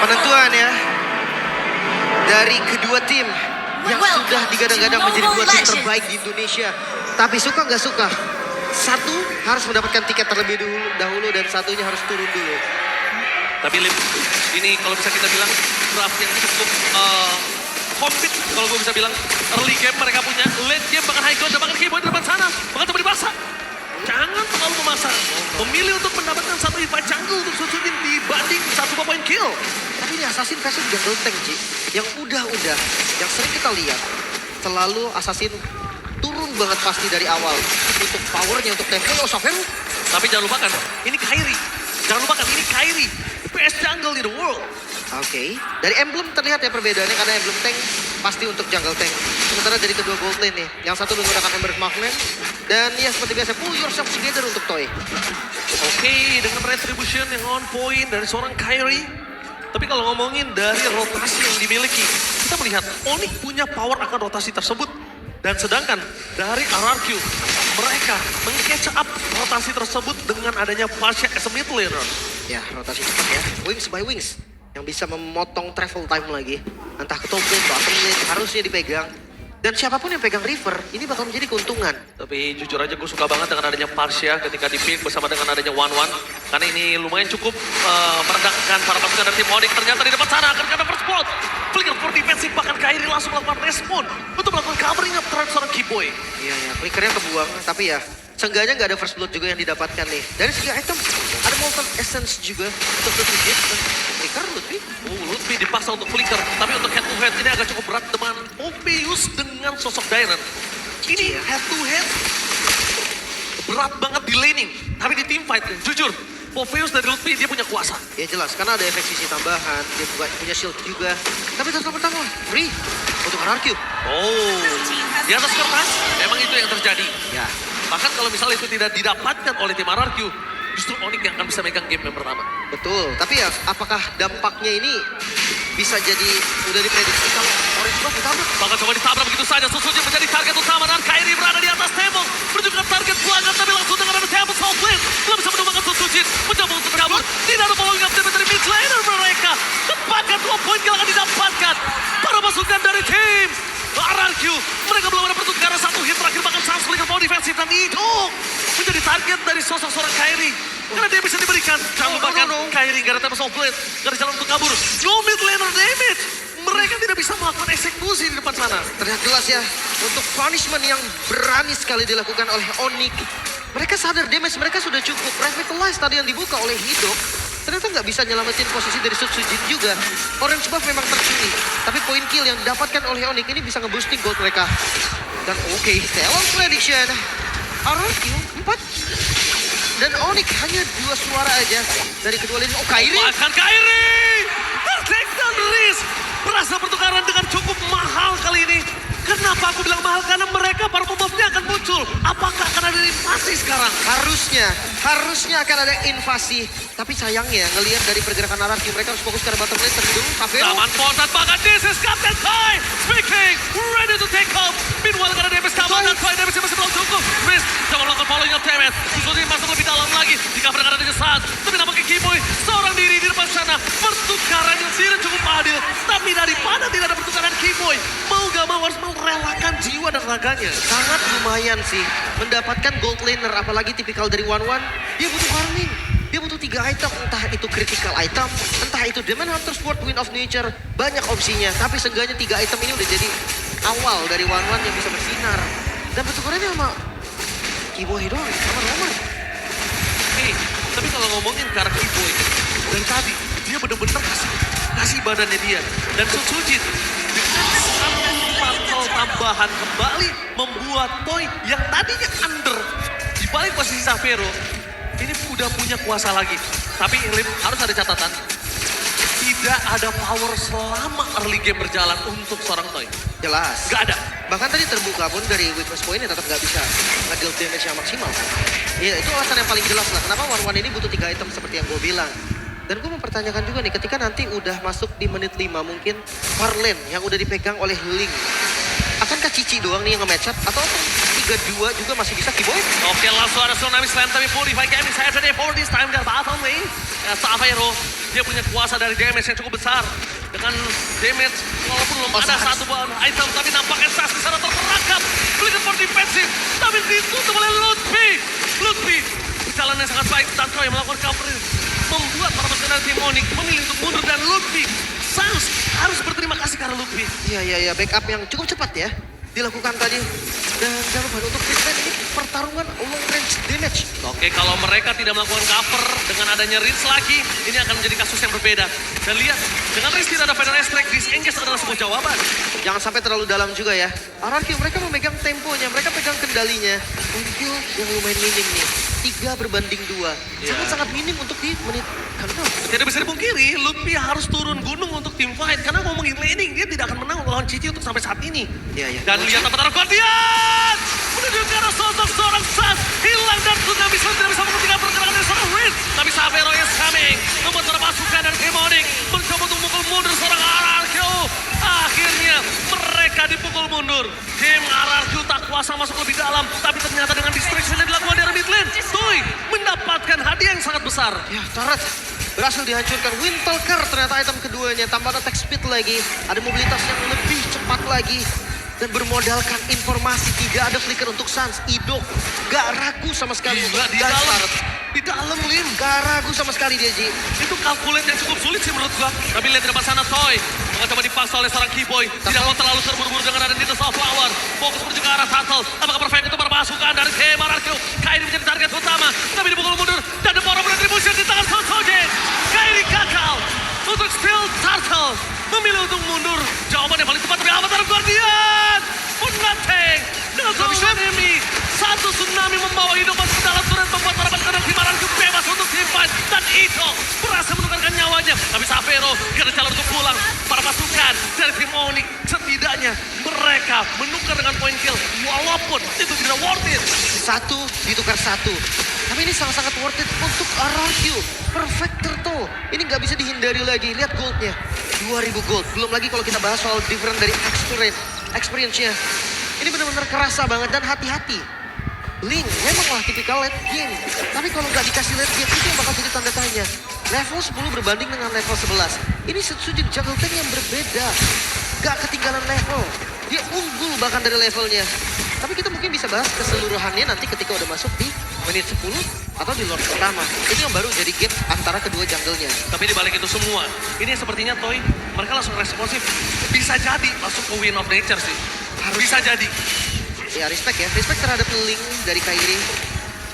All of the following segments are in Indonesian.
Penentuan ya dari kedua tim yang sudah digadang-gadang menjadi dua tim terbaik di Indonesia. Tapi suka nggak suka, satu harus mendapatkan tiket terlebih dahulu dan satunya harus turun dulu. Tapi Lim, ini kalau bisa kita bilang draft yang cukup komplit kalau gue bisa bilang. Early game mereka punya, late game bahkan high ground dan bahkan keyboard di depan sana. Bahkan coba dipaksa. Jangan terlalu memaksa. Memilih untuk mendapatkan satu invite jungle untuk Sutsujin dibanding satu point kill. Tapi ini Assassin versus jungle tank, Ci. Yang udah, yang sering kita lihat. Selalu Assassin turun banget pasti dari awal. Untuk powernya, untuk tempo, ya Saveru. Tapi jangan lupakan, ini Kairi. Jangan lupakan, ini Kairi. The best jungle in the world. Oke, dari emblem terlihat ya perbedaannya karena emblem tank pasti untuk jungle tank. Sementara dari kedua gold lane nih, yang satu menggunakan Ember Magnet dan ya seperti biasa pull yourself together untuk Toy. Oke, dengan retribution yang on point dari seorang Kairi. Tapi kalau ngomongin dari rotasi yang dimiliki, kita melihat Onyx punya power akan rotasi tersebut. Dan sedangkan dari RRQ, mereka meng-catch up rotasi tersebut dengan adanya Pasha as a mid laner. Ya, rotasi cepat ya, wings by wings. Yang bisa memotong travel time lagi. Entah ke top lane, bottom lane, harusnya dipegang. Dan siapapun yang pegang river, ini bakal menjadi keuntungan. Tapi jujur aja gue suka banget dengan adanya Pasha ketika di-pick bersama dengan adanya One-One. Karena ini lumayan cukup meredahkan para pasukan dari tim Onyx. Ternyata di depan sana akan ada first blood. Flicker for defensive, bahkan Kairi langsung melakukan respon untuk melakukan covering up terhadap seorang Keyboy. Iya, flickernya kebuang, tapi ya seenggaknya nggak ada first blood juga yang didapatkan nih. Dari segi item, ada Molten Essence juga untuk Sutsujin dan flicker Lutfi. Lutfi dipaksa untuk flicker, tapi untuk head to head ini agak cukup berat dengan Pompeius dengan sosok Dairen. Ini head to head berat banget di laning, tapi di team fight jujur. Pompeius dari Lutfi dia punya kuasa. Ya jelas, karena ada efek sisi tambahan, dia punya shield juga. Tapi terus pertama, free untuk RRQ. Oh, di atas kertas memang itu yang terjadi. Ya, Bahkan kalau misalnya itu tidak didapatkan oleh tim RRQ, justru Onyx yang akan bisa megang game yang pertama. betul. Tapi ya, apakah dampaknya ini bisa jadi udah diprediksi kalau Orange Buff ditabrak? Bakal coba ditabrak begitu saja, Sutsujin menjadi target utama dan Kairi berada di atas tembok. Menuju ke target pelanggan, tapi langsung dengan ada tembok soft lane. Belum bisa menemukan Sutsujin, mencoba untuk kabur. Tidak ada following up dari mid laner mereka. Dapatkan 2 poin kill akan didapatkan para pasukan dari tim RRQ. Mereka belum ada pertukaran satu hit terakhir, bahkan sans flicker power defensif dan itu menjadi target dari sosok seorang Kairi. Karena dia bisa diberikan, jangan lupakan Kairi gak ada tembok soft lane, gak ada jalan untuk kabur. No mid laner damage. Mereka tidak bisa melakukan eksekusi di depan sana. Terlihat jelas ya, untuk punishment yang berani sekali dilakukan oleh Onyx. Mereka sadar damage mereka sudah cukup. Revitalize tadi yang dibuka oleh Hidok, ternyata nggak bisa nyelamatin posisi dari Sutsujin juga. Orange Buff memang terpilih, tapi poin kill yang didapatkan oleh Onyx ini bisa nge-boosting gold mereka. Dan oke, Talon Prediction. RRQ 4. Dan Onyx hanya 2 suara aja dari kedua lini. Oh, Kairi. Bahkan Kairi take down risk. Berasa pertukaran dengan cukup mahal kali ini. Kenapa aku bilang mahal? Karena mereka para pembuffnya akan muncul. Apakah akan ada invasi sekarang? Harusnya akan ada invasi. Tapi sayangnya ngelihat dari pergerakan RRQ mereka harus fokus ke bottom lane terlebih dulu. Saveru. Taman Pontat bahkan this is Captain Kai speaking, ready to take off. Meanwhile karena damage taman dan Kai damage masih belum cukup. Risk coba melakukan following up damage. Sutsujin masuk lebih dalam lagi. Jika berada dengan saat, tapi nampaknya Keyboy seorang diri di depan sana. Pertukaran yang tidak cukup adil. Tapi daripada tidak ada pertukaran, Keyboy mau gak mau harus merelakan jiwa dan raganya. Sangat lumayan sih mendapatkan gold laner, apalagi tipikal dari One-One. Dia butuh farming. Dia butuh 3 item, entah itu critical item, entah itu Demon Hunter Sword, Wind of Nature. Banyak opsinya, tapi seenggaknya 3 item ini udah jadi awal dari One-One yang bisa bersinar. Dan pertukarannya sama Keyboy doang, sama Roman. Tapi kalau ngomongin ke arah Keyboy, dari tadi dia benar-benar kasih badannya dia. Dan Sutsujin dengan satu patrol tambahan kembali membuat Toy yang tadinya under di balik posisi Saveru ini udah punya kuasa lagi. Tapi Lim, harus ada catatan. Tidak ada power selama early game berjalan untuk seorang Toy. Jelas. Gak ada. Bahkan tadi terbuka pun dari weakness point tetap nggak bisa nge-deal damage yang maksimal. Ya itu alasan yang paling jelas lah. Kenapa One-One ini butuh 3 item seperti yang gue bilang. Dan gue mempertanyakan juga nih, ketika nanti udah masuk di menit 5 mungkin Farlane yang udah dipegang oleh Link. Akankah Cici doang nih yang nge-match up? Atau 3 3-2 juga masih bisa Kiboy. Oke, langsung ada Tsunami Slam tapi Purify Gaming Saturday for this time their battle lane. Xavero, dia punya kuasa dari damage yang cukup besar. Dengan damage, walaupun belum ada satu item, tapi nampaknya Sas di sana terperangkap. Flicker for defensive, tapi ditutup oleh Lutfi. Jalan yang sangat baik, Tanto yang melakukan cover membuat para pasukan dari tim Onyx memilih untuk mundur dan Lutfi. Sans harus berterima kasih karena Lutfi. Iya, backup yang cukup cepat ya dilakukan tadi. Dan jangan lupa untuk Fitman ini pertarungan long range damage. Oke, kalau mereka tidak melakukan cover dengan adanya Rinse lagi, ini akan menjadi kasus yang berbeda. Dan lihat, dengan Rinse tidak ada Final Strike, disengage adalah sebuah jawaban. Jangan sampai terlalu dalam juga ya. RRQ mereka memegang temponya, mereka pegang kendalinya. Kill yang lumayan minim nih. 3 berbanding 2. Sangat-sangat minim untuk di menit kedua. Tidak bisa dipungkiri, Lutfi harus turun gunung untuk tim fight. Karena ngomongin laning, dia tidak akan menang lawan Cici untuk sampai saat ini. Iya. Dan lihat apa taruh Guardian! Menuju ke arah sosok seorang Sas. Hilang dan sudah tidak bisa menghentikan pergerakan dari seorang Rinse. Tapi Xavero is coming. Membuat para pasukan dari tim Onyx mencoba untuk memukul mundur seorang RRQ. Akhirnya mereka dipukul mundur. Tim RRQ tak kuasa masuk lebih dalam. Tapi ternyata dengan distraction yang dilakukan dari mid lane, Toy mendapatkan hadiah yang sangat besar. Ya, turret berhasil dihancurkan. Windtalker ternyata item keduanya. Tambah attack speed lagi. Ada mobilitas yang lebih cepat lagi. Dan bermodalkan informasi, tidak ada flicker untuk Sans. Idok gak ragu sama sekali. Gila, di dalam Lim. Gak ragu sama sekali dia, Ji. Itu kalkulat yang cukup sulit sih menurut gua. Tapi lihat di depan sana Toy mencoba dipaksa oleh seorang Kiboy. Tidak mau terlalu terburu-buru dengan ada Nidus of Flower. Fokus menuju ke arah Turtle. Apakah perfect untuk permasukan dari tim RRQ? Kairi menjadi target utama. Tapi dipukul mundur. Dan The Power of Retribution di tangan Sosoje. Kairi gagal untuk steal Turtle. Memilih untuk mundur. Jawaban yang paling tepat dari Avatar Guardian. Pun nothing. Dengan tsunami. Satu tsunami membawa hidupan ke dalam turret membuat para pasukan tim RRQ bebas untuk tim fight. Dan itu berhasil menukarkan nyawanya. Tapi Xavero gak ada jalan untuk pulang. Para pasukan dari tim Onyx setidaknya mereka menukar dengan point kill. Walaupun itu tidak worth it. 1 ditukar 1. Tapi ini sangat-sangat worth it untuk RRQ. Perfect Turtle. Ini nggak bisa dihindari lagi. Lihat goldnya. 2000 gold. Belum lagi kalau kita bahas soal different dari experience-nya. Ini benar-benar kerasa banget dan hati-hati. Link memanglah tipikal late game. Tapi kalau nggak dikasih late game itu yang bakal jadi tanda tanya. Level 10 berbanding dengan level 11. Ini Setsujin jungle tank yang berbeda. Gak ketinggalan level. Dia unggul bahkan dari levelnya. Tapi kita mungkin bisa bahas keseluruhannya nanti ketika udah masuk di menit 10 atau di Lord pertama. Ini yang baru jadi gap antara kedua jungle-nya. Tapi dibalik itu semua, ini sepertinya Toy mereka langsung responsif. Bisa jadi masuk ke Win of Nature sih. Bisa jadi. Ya respect ya. Respect terhadap Link dari Kairi.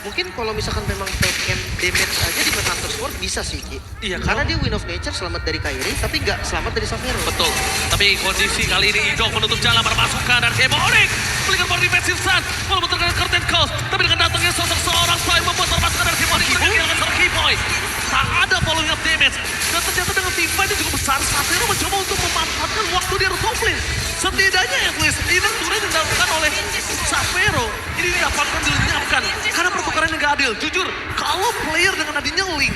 Mungkin kalau misalkan memang backend damage aja di Hunter Sword bisa sih, Ki. Iya, karena dia Win of Nature selamat dari Kairi, tapi nggak selamat dari Xavero. Betul. Tapi kondisi kali ini Idok menutup jalan para pasukan dan Game Onyx. Belikan for defensive stand. Walaupun terkena curtain cost. Tapi dengan datangnya sosok seorang Toy membuat para pasukan dari Game Onyx mereka kehilangan seorang Keyboy. Tak ada following up damage. Dan ternyata dengan tim fight yang cukup besar, Xavero mencoba untuk memanfaatkan waktu dia harus offlane. Setidaknya at least ini turret yang dilakukan oleh Xavero ini didapatkan dilenyapkan karena pertukaran yang gak adil. Jujur, kalau player dengan adanya Link,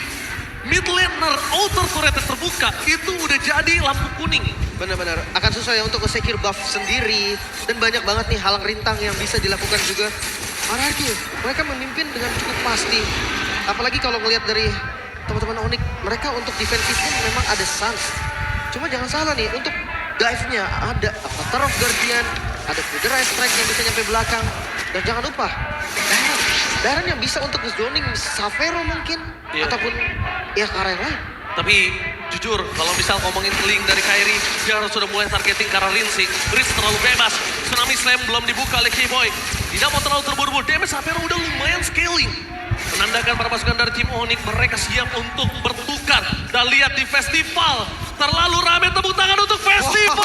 mid laner, outer turret yang terbuka, itu udah jadi lampu kuning. Benar-benar akan susah ya untuk secure buff sendiri. Dan banyak banget nih halang rintang yang bisa dilakukan juga. RRQ, mereka memimpin dengan cukup pasti. Apalagi kalau ngelihat dari teman-teman Onyx, mereka untuk defensifnya memang ada Sans. Cuma jangan salah nih, untuk dive-nya ada Avatar of Guardian, ada Federal Strike yang bisa nyampe belakang. Dan jangan lupa, Darren yang bisa untuk zoning Xavero mungkin. Iya. Ataupun ya karya lain. Tapi jujur, kalau misal ngomongin Link dari Kairi, dia harus sudah mulai targeting ke arah Rinse. Rinse terlalu bebas, Tsunami Slam belum dibuka oleh Keyboy. Tidak mau terlalu terburu-buru, damage Xavero udah lumayan scaling. Menandakan para pasukan dari tim Onyx, mereka siap untuk bertukar. Dan lihat di festival, terlalu ramai tepuk tangan untuk festival.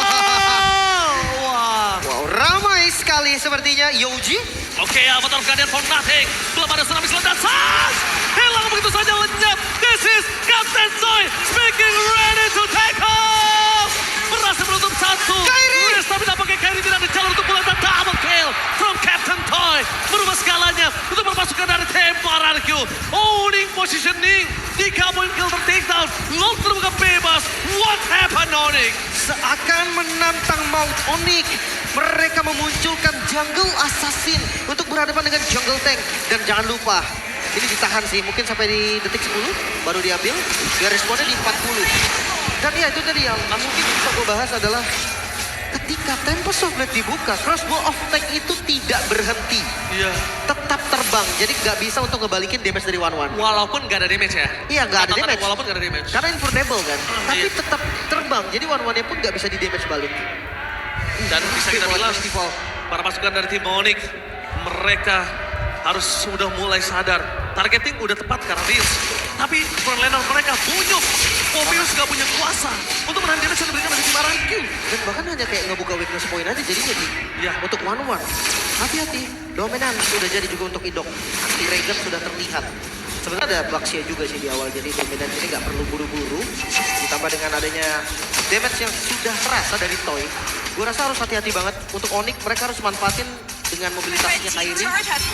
Wow, ramai sekali sepertinya Yoji. Oke, Avatar Guardian for nothing. Belum ada tsunami seledak. Sans! Hilang begitu saja lenyap. This is Captain Toy speaking ready to take off. Berhasil menutup satu. Kairi! Tapi nampaknya Kairi tidak ada jalan untuk pulang dan double kill from Captain Toy. Merubah skalanya untuk berpasukan dari tim RRQ. Owning positioning. 3 point kill ter-takedown. Long terbuka bebas. What happened, Onyx? Seakan menantang maut Onyx. Mereka memunculkan jungle assassin untuk berhadapan dengan jungle tank. Dan jangan lupa, ini ditahan sih, mungkin sampai di detik 10 baru diambil. Garis responnya di 40. Dan ya itu tadi yang mungkin bisa gue bahas adalah ketika Tempest of Blade dibuka, Crossbow of Tank itu tidak berhenti. Iya. Tetap terbang, jadi nggak bisa untuk ngebalikin damage dari One-One. Walaupun gak ada damage ya. Iya, nggak ada Katakan damage. Walaupun gak ada damage. Karena invulnerable kan, tapi iya. tetap terbang. Jadi One-One-nya pun nggak bisa di damage balik. Dan bisa kita bilang, Festival. para pasukan dari tim Onyx, mereka harus sudah mulai sadar. Targeting udah tepat karena Reels. Tapi frontliner mereka bunyuk. Mobius gak punya kuasa untuk menahan damage yang diberikan dari tim RRQ. Dan bahkan hanya kayak ngebuka weakness point aja jadinya di. Iya. Untuk One-One. Hati-hati, dominan sudah jadi juga untuk Idok. Anti Regen sudah terlihat. Sebenarnya ada Baxia juga sih di awal, jadi dominan ini nggak perlu buru-buru. Ditambah dengan adanya damage yang sudah terasa dari Toy. Gue rasa harus hati-hati banget. Untuk Onyx mereka harus manfaatin dengan mobilitasnya Kairi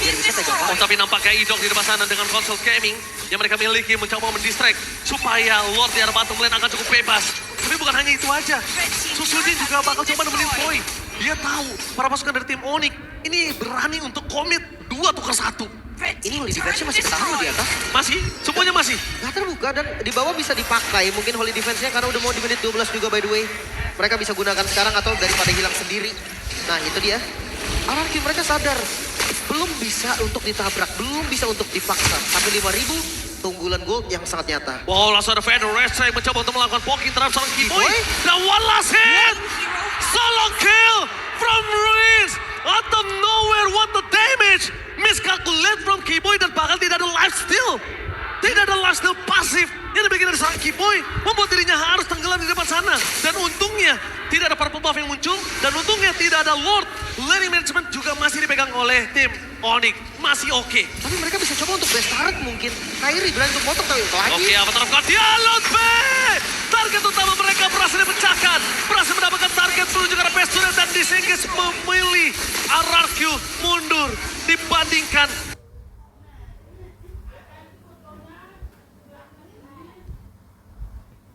biar bisa pegang Oh, point. tapi nampaknya Idok di depan sana dengan konsol gaming yang mereka miliki mencoba mendistract supaya Lord di arah bottom lane akan cukup bebas. Tapi bukan hanya itu aja. Susujin juga bakal coba nemenin Toy. Dia tahu para pasukan dari tim Onyx ini berani untuk komit 2 tukar 1. Ini Holy Defense-nya masih ketaruh di atas. Masih? Semuanya masih? Nggak terbuka dan di bawah bisa dipakai. Mungkin Holy Defense-nya karena udah mau di menit 12 juga by the way. Mereka bisa gunakan sekarang atau daripada hilang sendiri. Nah itu dia. RRQ mereka sadar. Belum bisa untuk ditabrak. Belum bisa untuk dipaksa. Tapi 5.000 keunggulan gold yang sangat nyata. Wow, langsung ada Feder Restra yang mencoba untuk melakukan poking terhadap seorang Keyboy. Keyboy? Dan one last hit! Solo kill from Ruiz! Out of nowhere, what the damage! Miscalculate from Keyboy dan bahkan tidak ada life steal. Tidak ada life steal pasif yang dibikin dari seorang Keyboy. Membuat dirinya harus tenggelam di depan sana. Dan untungnya tidak ada purple buff yang muncul. Dan untungnya tidak ada Lord. Laning management juga masih dipegang oleh tim Onyx. Masih oke. Tapi mereka bisa coba untuk best turret mungkin. Kairi berani untuk potong tapi lagi. Oke, apa terlakukan? Dialog B! Target utama mereka berhasil dipecahkan. Berhasil mendapatkan target menuju ke arah best turret dan disengage memilih RRQ mundur dibandingkan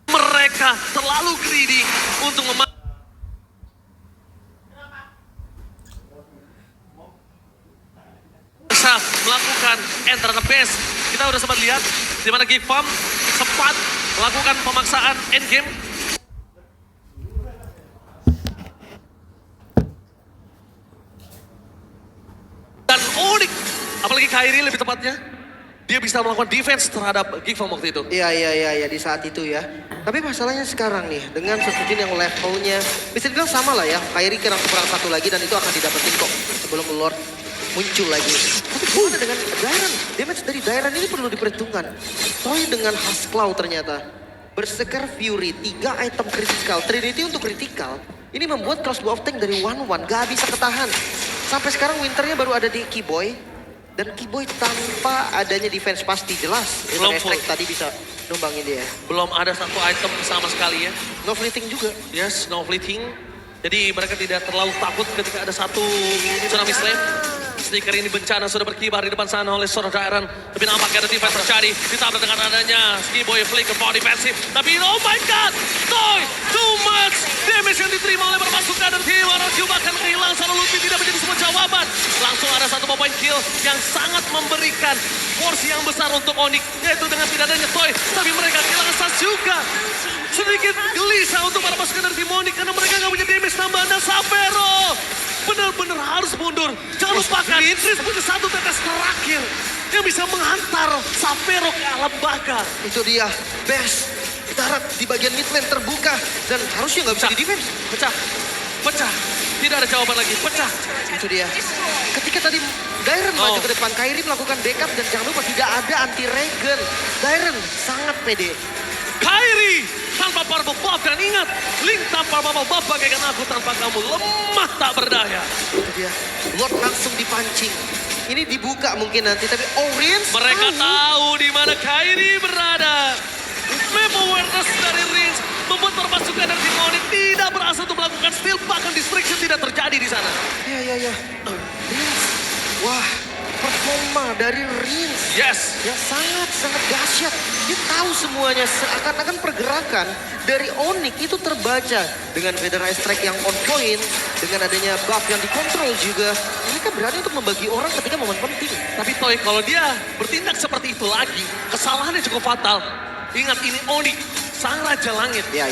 mereka terlalu greedy untuk bisa melakukan enter the base. Kita udah sempat lihat di mana Geek Farm sempat melakukan pemaksaan endgame. Dan Onyx, apalagi Kairi lebih tepatnya, dia bisa melakukan defense terhadap Geek Farm waktu itu. Iya di saat itu ya. Tapi masalahnya sekarang nih dengan Susujin yang levelnya bisa dibilang sama lah ya. Kairi kurang satu lagi dan itu akan didapetin kok sebelum Lord muncul lagi. Tapi gimana dengan Dairon? Damage dari Dairon ini perlu diperhitungkan. Toy dengan Huskclaw ternyata. Berserker Fury, 3 item critical. Trinity untuk critical. Ini membuat Crossbow of Tank dari One-One gak bisa ketahan. Sampai sekarang Winternya baru ada di Keyboy. Dan Keyboy tanpa adanya defense pasti jelas. Belum full. Tadi bisa numbangin dia. Belum ada satu item sama sekali ya. No fleeting juga. Yes, no fleeting. Jadi mereka tidak terlalu takut ketika ada satu tsunami slam. Sneaker ini bencana sudah berkibar di depan sana oleh seorang Dairon. Tapi nampaknya ada defense terjadi. Ditabrak dengan adanya Skiboy flicker for defensive. Tapi oh my god, Toy, too much damage yang diterima oleh pasukan dan tim RRQ bahkan kehilangan seorang Luffy tidak menjadi sebuah jawaban. Langsung ada satu point kill yang sangat memberikan porsi yang besar untuk Onyx. Yaitu dengan tidak adanya Toy. Tapi mereka kehilangan Sas juga. Sedikit gelisah untuk para pasukan dari tim Onyx karena mereka nggak punya damage tambahan dan Sapero benar-benar harus mundur. Jangan lupakan, Tris punya satu tetes terakhir yang bisa menghantar Sapero ke alam baka. Itu dia, best. Darat di bagian mid lane terbuka dan harusnya nggak bisa di defense. Pecah, pecah. Tidak ada jawaban lagi, pecah. Itu dia. Ketika tadi Dairon maju ke depan, Kairi melakukan backup dan jangan lupa tidak ada anti regen. Dairon sangat pede. Kairi tanpa purple buff dan ingat, Link tanpa purple buff bagaikan aku tanpa kamu lemah tak berdaya. Itu dia. Lord langsung dipancing. Ini dibuka mungkin nanti tapi Orange Mereka tahu di mana Kairi berada. Map awareness dari Rins membuat para pasukan dari tim Onyx tidak berhasil untuk melakukan steal, bahkan distraction tidak terjadi di sana. Iya. Rins. Wah, performa dari Rins Yes. yang sangat dahsyat. Dia tahu semuanya, seakan-akan pergerakan dari Onyx itu terbaca. Dengan Federal Strike yang on point, dengan adanya buff yang dikontrol juga. Mereka berani untuk membagi orang ketika momen penting. Tapi Toy, kalau dia bertindak seperti itu lagi, kesalahannya cukup fatal. Ingat ini Onyx, sang Raja Langit. Ya.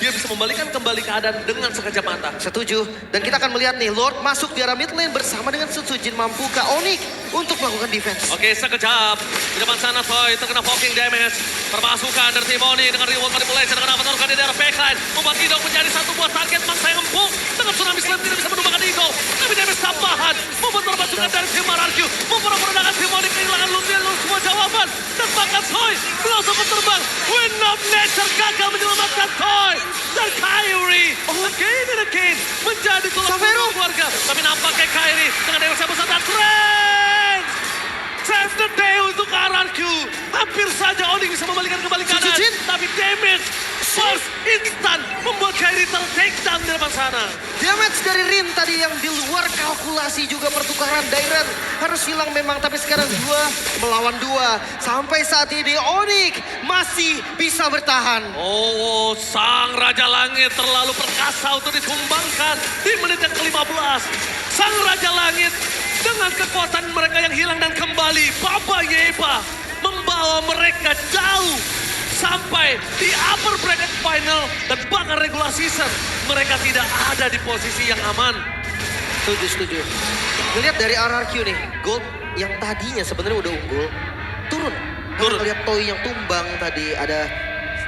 Dia bisa membalikan kembali keadaan dengan sekejap mata. Setuju. Dan kita akan melihat nih, Lord masuk di arah mid lane bersama dengan Sutsujin. Mampukah Onyx untuk melakukan defense? Oke, sekejap. Di depan sana Toy terkena poking damage. Permasukan dari tim Onyx dengan reward manipulation dengan avatarkan di daerah backline. Membuat Idol menjadi satu buah target mangsa yang empuk. Dengan tsunami slam tidak bisa menumbangkan Idol. Tapi damage tambahan. Membuat permasukan dari tim RRQ. Mempermudah tim Onyx kehilangan Lutia lalu semua jawaban. Dan bahkan Toy belum sempat terbang. Wind of Nature gagal menyelamatkan Toy. Dan Kyrie again and again menjadi tulang Savero. punggung keluarga. Tapi nampaknya Kyrie dengan dewa yang besar dan Trent. Save the day untuk RRQ. Hampir saja Onyx bisa membalikan kembali keadaan. Sutsujin. Tapi damage first instant membuat Kyrie take down di depan sana. Damage dari Rin tadi yang di luar kalkulasi juga pertukaran. Dairen harus hilang memang, tapi sekarang 2 melawan 2. Sampai saat ini Onyx masih bisa bertahan. Oh, sang Raja Langit terlalu perkasa untuk ditumbangkan di menit yang ke-15. Sang Raja Langit dengan kekuatan mereka yang hilang dan kembali, Baba Yepa membawa mereka jauh sampai di upper bracket final dan bahkan regular season. Mereka tidak ada di posisi yang aman. Setuju. Ngelihat dari RRQ nih, Gold yang tadinya sebenarnya udah unggul, turun. Karena ngelihat Toy yang tumbang tadi, ada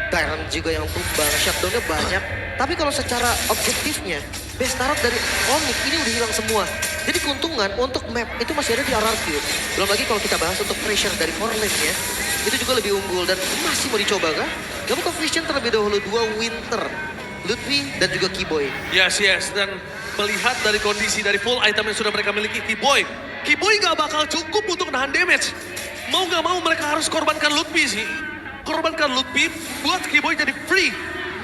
Dairen juga yang tumbang, shutdownnya banyak. Tapi kalau secara objektifnya, best turret dari Onyx ini udah hilang semua. Jadi keuntungan untuk map itu masih ada di RRQ. Belum lagi kalau kita bahas untuk pressure dari core lane-nya, itu juga lebih unggul dan masih mau dicoba kan? Gak buka Vision terlebih dahulu, 2 Winter, Ludwig dan juga Keyboy. Yes. Dan melihat dari kondisi dari full item yang sudah mereka miliki, Keyboy gak bakal cukup untuk nahan damage. Mau gak mau mereka harus korbankan Ludwig sih. Korbankan Ludwig buat Keyboy jadi free.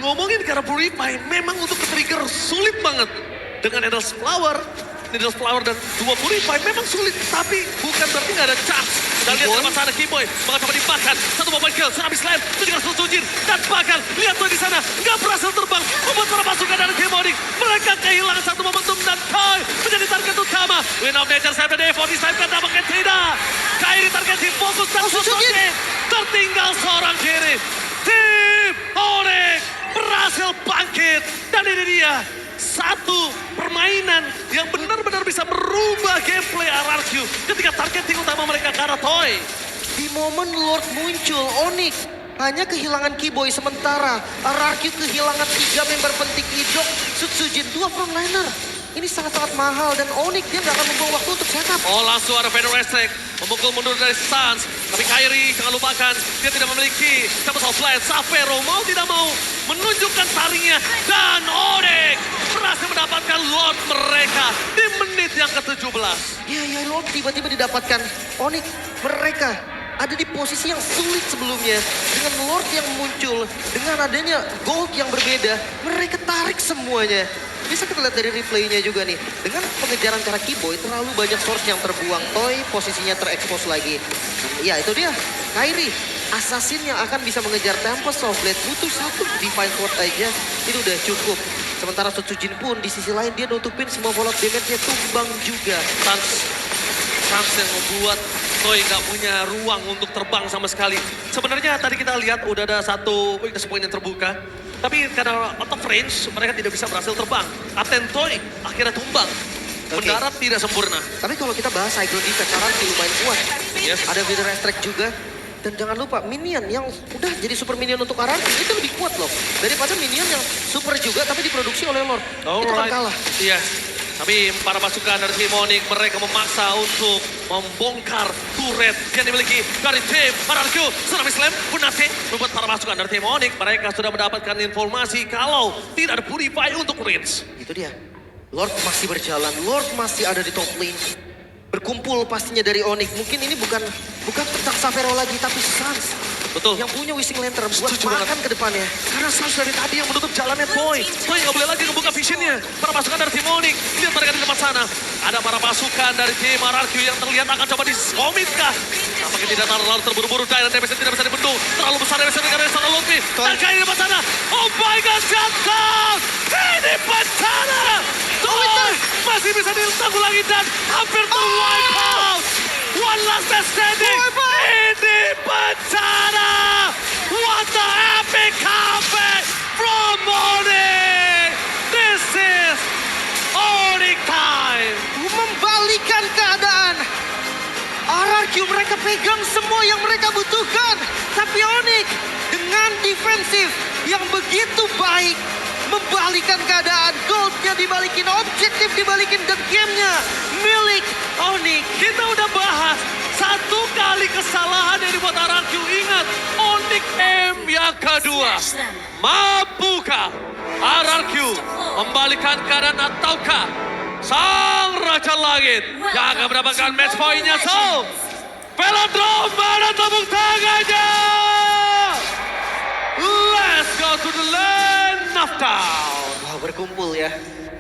Ngomongin karena Purify memang untuk ke-trigger sulit banget. Dengan Needle Flower dan 2 Purify memang sulit. Tapi bukan berarti gak ada chance. Dan lihat di depan sana Keyboy mencoba dibakar. Satu momen kill, tsunami slam, itu juga Sutsujin. Dan bahkan lihat Toy di sana gak berhasil terbang. Membuat para pasukan dari tim Onyx. Mereka kehilangan satu momentum dan Toy menjadi target utama. Wind of Nature save the day for this time kan nampaknya tidak. Kyrie target fokus dan Sutsujin. Tertinggal seorang Kyrie. Tim Onyx berhasil bangkit. Dan ini dia satu permainan yang benar-benar bisa merubah gameplay RRQ ketika targeting utama mereka ke arah Toy. Di momen Lord muncul, Onyx hanya kehilangan Keyboy sementara RRQ kehilangan 3 member penting Idok, Sutsujin, 2 frontliner. Ini sangat-sangat mahal dan Onyx dia nggak akan membuang waktu untuk setup. Oh, langsung ada Federal Strike memukul mundur dari Suns. Tapi Kyrie jangan lupakan dia tidak memiliki Tempest of Light. Savero mau tidak mau menunjukkan taringnya dan Onyx berhasil mendapatkan Lord mereka di menit yang ke-17. Ya Lord tiba-tiba didapatkan. Onyx mereka ada di posisi yang sulit sebelumnya. Dengan Lord yang muncul, dengan adanya gold yang berbeda, mereka tarik semuanya. Bisa kita lihat dari replaynya juga nih. Dengan pengejaran cara Keyboy, terlalu banyak source yang terbuang. Toy posisinya terekspos lagi. Ya itu dia, Kyrie. Assassin yang akan bisa mengejar Tempest of Blade. Butuh 1 Divine Sword aja, itu udah cukup. Sementara Sutsujin pun di sisi lain dia nutupin semua fallout damage-nya, tumbang juga. Chance yang membuat Toy gak punya ruang untuk terbang sama sekali. Sebenarnya tadi kita lihat udah ada satu weakness point yang terbuka. Tapi karena out of range, mereka tidak bisa berhasil terbang. Kapten Toy akhirnya tumbang. Mendarat tidak sempurna. Tapi kalau kita bahas Cyclone Defense, RRQ lumayan kuat. Yes. Ada Federal Strike juga. Dan jangan lupa, minion yang udah jadi super minion untuk RRQ itu lebih kuat loh. Daripada minion yang super juga tapi diproduksi oleh Lord. Itu kan kalah. Yes. Tapi para pasukan dari tim Onyx mereka memaksa untuk membongkar turret yang dimiliki dari tim RRQ. Tsunami Slam Bunate membuat para pasukan dari tim Onyx mereka sudah mendapatkan informasi kalau tidak ada Purify untuk Rinse. Itu dia. Lord masih berjalan, Lord masih ada di top lane. Berkumpul pastinya dari Onyx. Mungkin ini bukan tentang Savero lagi, tapi Suns. Betul. yang punya Wishing Lantern buat Setuju banget. makan ke depannya. Karena Sans dari tadi yang menutup jalannya Boy. Boy nggak boleh lagi ngebuka visionnya. Para pasukan dari tim Onyx. Lihat mereka di depan sana. Ada para pasukan dari tim RRQ yang terlihat akan coba diskomit kah? Nampaknya tidak terlalu terburu-buru. Direct damage tidak bisa dibendung. Terlalu besar damage dari sana Luffy. Dan kali di depan sana. Oh my god, shutdown! Ini bencana! Boy masih bisa ditanggulangi dan hampir wipe out. One last man standing. Ini bencana! What the epic comeback from Onyx! This is Onyx time! Membalikan keadaan. RRQ mereka pegang semua yang mereka butuhkan. Tapi Onyx dengan defensif yang begitu baik membalikan keadaan. Goldnya dibalikin, objektif dibalikin, dan gamenya milik Onyx. Kita udah bahas satu kali kesalahan yang dibuat RRQ. Ingat, Onyx M yang kedua. Mampukah RRQ membalikan keadaan ataukah sang Raja Langit yang akan mendapatkan match point-nya? So, Velodrome, mana tepuk tangannya? Let's go to the land of down. Wah, berkumpul ya.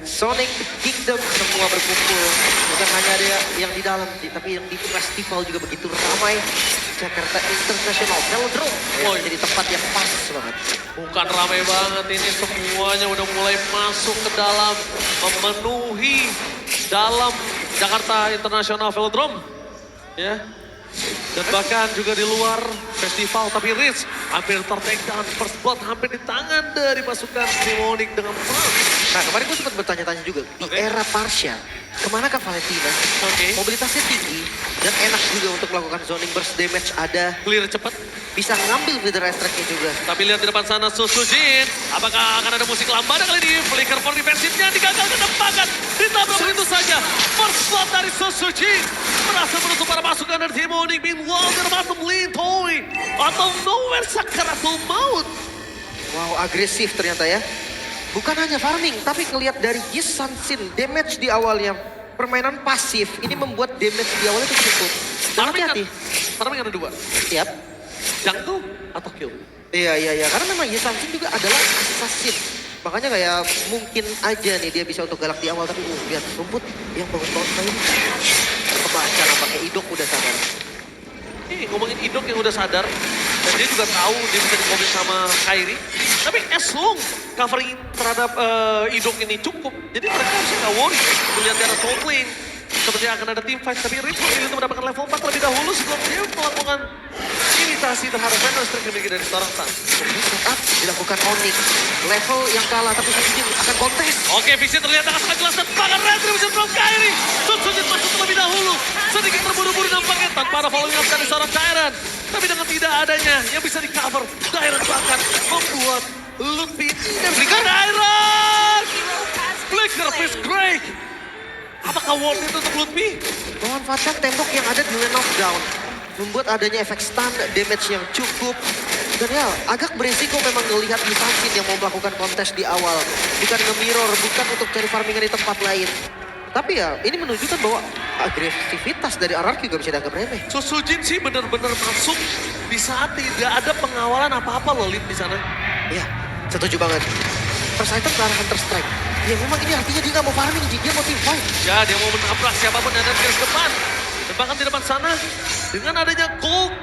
Sonic Kingdom semua berkumpul. Bukan hanya ada yang di dalam, tapi yang di festival juga begitu ramai. Jakarta International Velodrome Woi. jadi tempat yang pas banget. Bukan ramai banget ini, semuanya udah mulai masuk ke dalam, memenuhi dalam Jakarta International Velodrome. Ya. Dan bahkan juga di luar festival, tapi Rich hampir ter-take down. First blood hampir di tangan dari pasukan tim Onyx dengan perang. Nah, kemarin gue sempat bertanya-tanya juga. Di era Partia, kemana Kak Valentina? Oke. Mobilitasnya tinggi dan enak juga untuk melakukan zoning burst damage. Ada, Clear cepat. bisa ngambil Wither Strike-nya juga. Tapi lihat di depan sana Susujin. Apakah akan ada musik lambada kali ini? Flicker for defensifnya digagalkan tembakan. Ditabrak begitu saja. First blood dari Susujin. Berhasil menutup para pasukan dari tim Onyx. Meanwhile, the bottom lane Toy. Atau nowhere Sakaratul Maut. Wow, agresif ternyata ya. Bukan hanya farming, tapi ngelihat dari Yi Sansin, damage di awalnya. Permainan pasif, ini membuat damage di awalnya itu cukup. Dan hati-hati. Farming ada dua. Siap. Jungle atau kill. Iya. Karena memang Yi Sansin juga adalah assassin. Makanya kayak mungkin aja nih dia bisa untuk galak di awal. Tapi lihat rumput yang bagus-bagus kayak ini. Kebaca nampaknya Idok udah sadar. Ngomongin Idok yang udah sadar. Dan dia juga tahu dia bisa di-comment sama Kairi. Tapi as long covering terhadap Idok ini cukup. Jadi mereka harusnya gak worry. Melihat di arah top lane. Seperti akan ada team fight. Tapi Rich memilih untuk mendapatkan level 4 terlebih dahulu sebelum dia melakukan imitasi terhadap Venom Strike yang dimiliki dari seorang Sans. Setup dilakukan Onyx. Level yang kalah tapi Sujin akan kontes. Oke, visi terlihat sangat jelas dan bahkan retribution from Kairi. Sujin masuk terlebih dahulu. Sedikit terburu-buru nampaknya tanpa ada following up dari seorang Tyrant. Tapi dengan tidak adanya yang bisa di-cover, Tyrant bahkan membuat Luffy dan Tyrant! Flicker Fist Break! Apakah worth it untuk Luffy? Memanfaatkan tembok yang ada di lane of down. Membuat adanya efek stun, damage yang cukup. Dan ya, agak beresiko memang melihat Yi Sansin yang mau melakukan kontes di awal. Bukan nge-mirror, bukan untuk cari farmingan di tempat lain. Tapi ya, ini menunjukkan bahwa agresivitas dari RRQ gak bisa dianggap remeh. Susujin sih benar-benar masuk di saat tidak ada pengawalan apa-apa loh Lin di sana. Ya, setuju banget. First item ke arah Hunter Strike. Ya memang ini artinya dia gak mau farming, dia mau team fight. Ya, dia mau menabrak siapapun yang ada di garis depan. Dan bahkan di depan sana, dengan adanya gold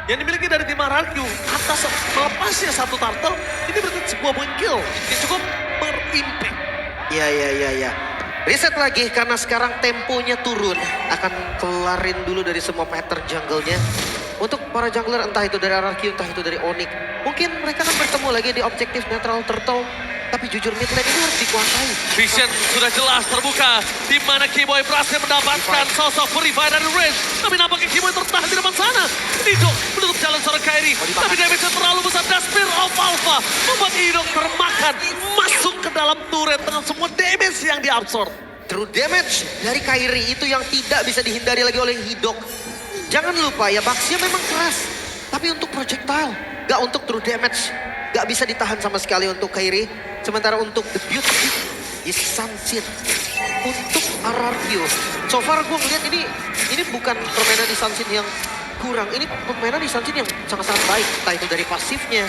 yang dimiliki dari tim RRQ atas melepasnya satu turtle, ini berarti sebuah point kill yang cukup berimpact. Ya. Reset lagi karena sekarang temponya turun. Akan kelarin dulu dari semua pattern jungle-nya. Untuk para jungler entah itu dari RRQ, entah itu dari Onyx. Mungkin mereka akan bertemu lagi di objektif Neutral Turtle. Tapi jujur mid lane ini harus dikuasai. Vision sudah jelas terbuka. Di mana Keyboy berhasil mendapatkan sosok Purify dari range. Tapi nampaknya Keyboy tertahan di depan sana. Idok menutup jalan seorang Kairi. Tapi damage terlalu besar. Dan Spear of Alpha membuat Idok termakan. Masuk ke dalam turret dengan semua damage yang diabsorb. True damage dari Kairi itu yang tidak bisa dihindari lagi oleh Hidok. Jangan lupa ya, Baxia memang keras. Tapi untuk projectile, gak untuk true damage. Gak bisa ditahan sama sekali untuk Kairi. Sementara untuk the beauty is Sansin. Untuk RRQ. So far gue ngeliat ini bukan permainan di Sansin yang kurang. Ini permainan di Sanjin yang sangat-sangat baik. Entah itu dari pasifnya,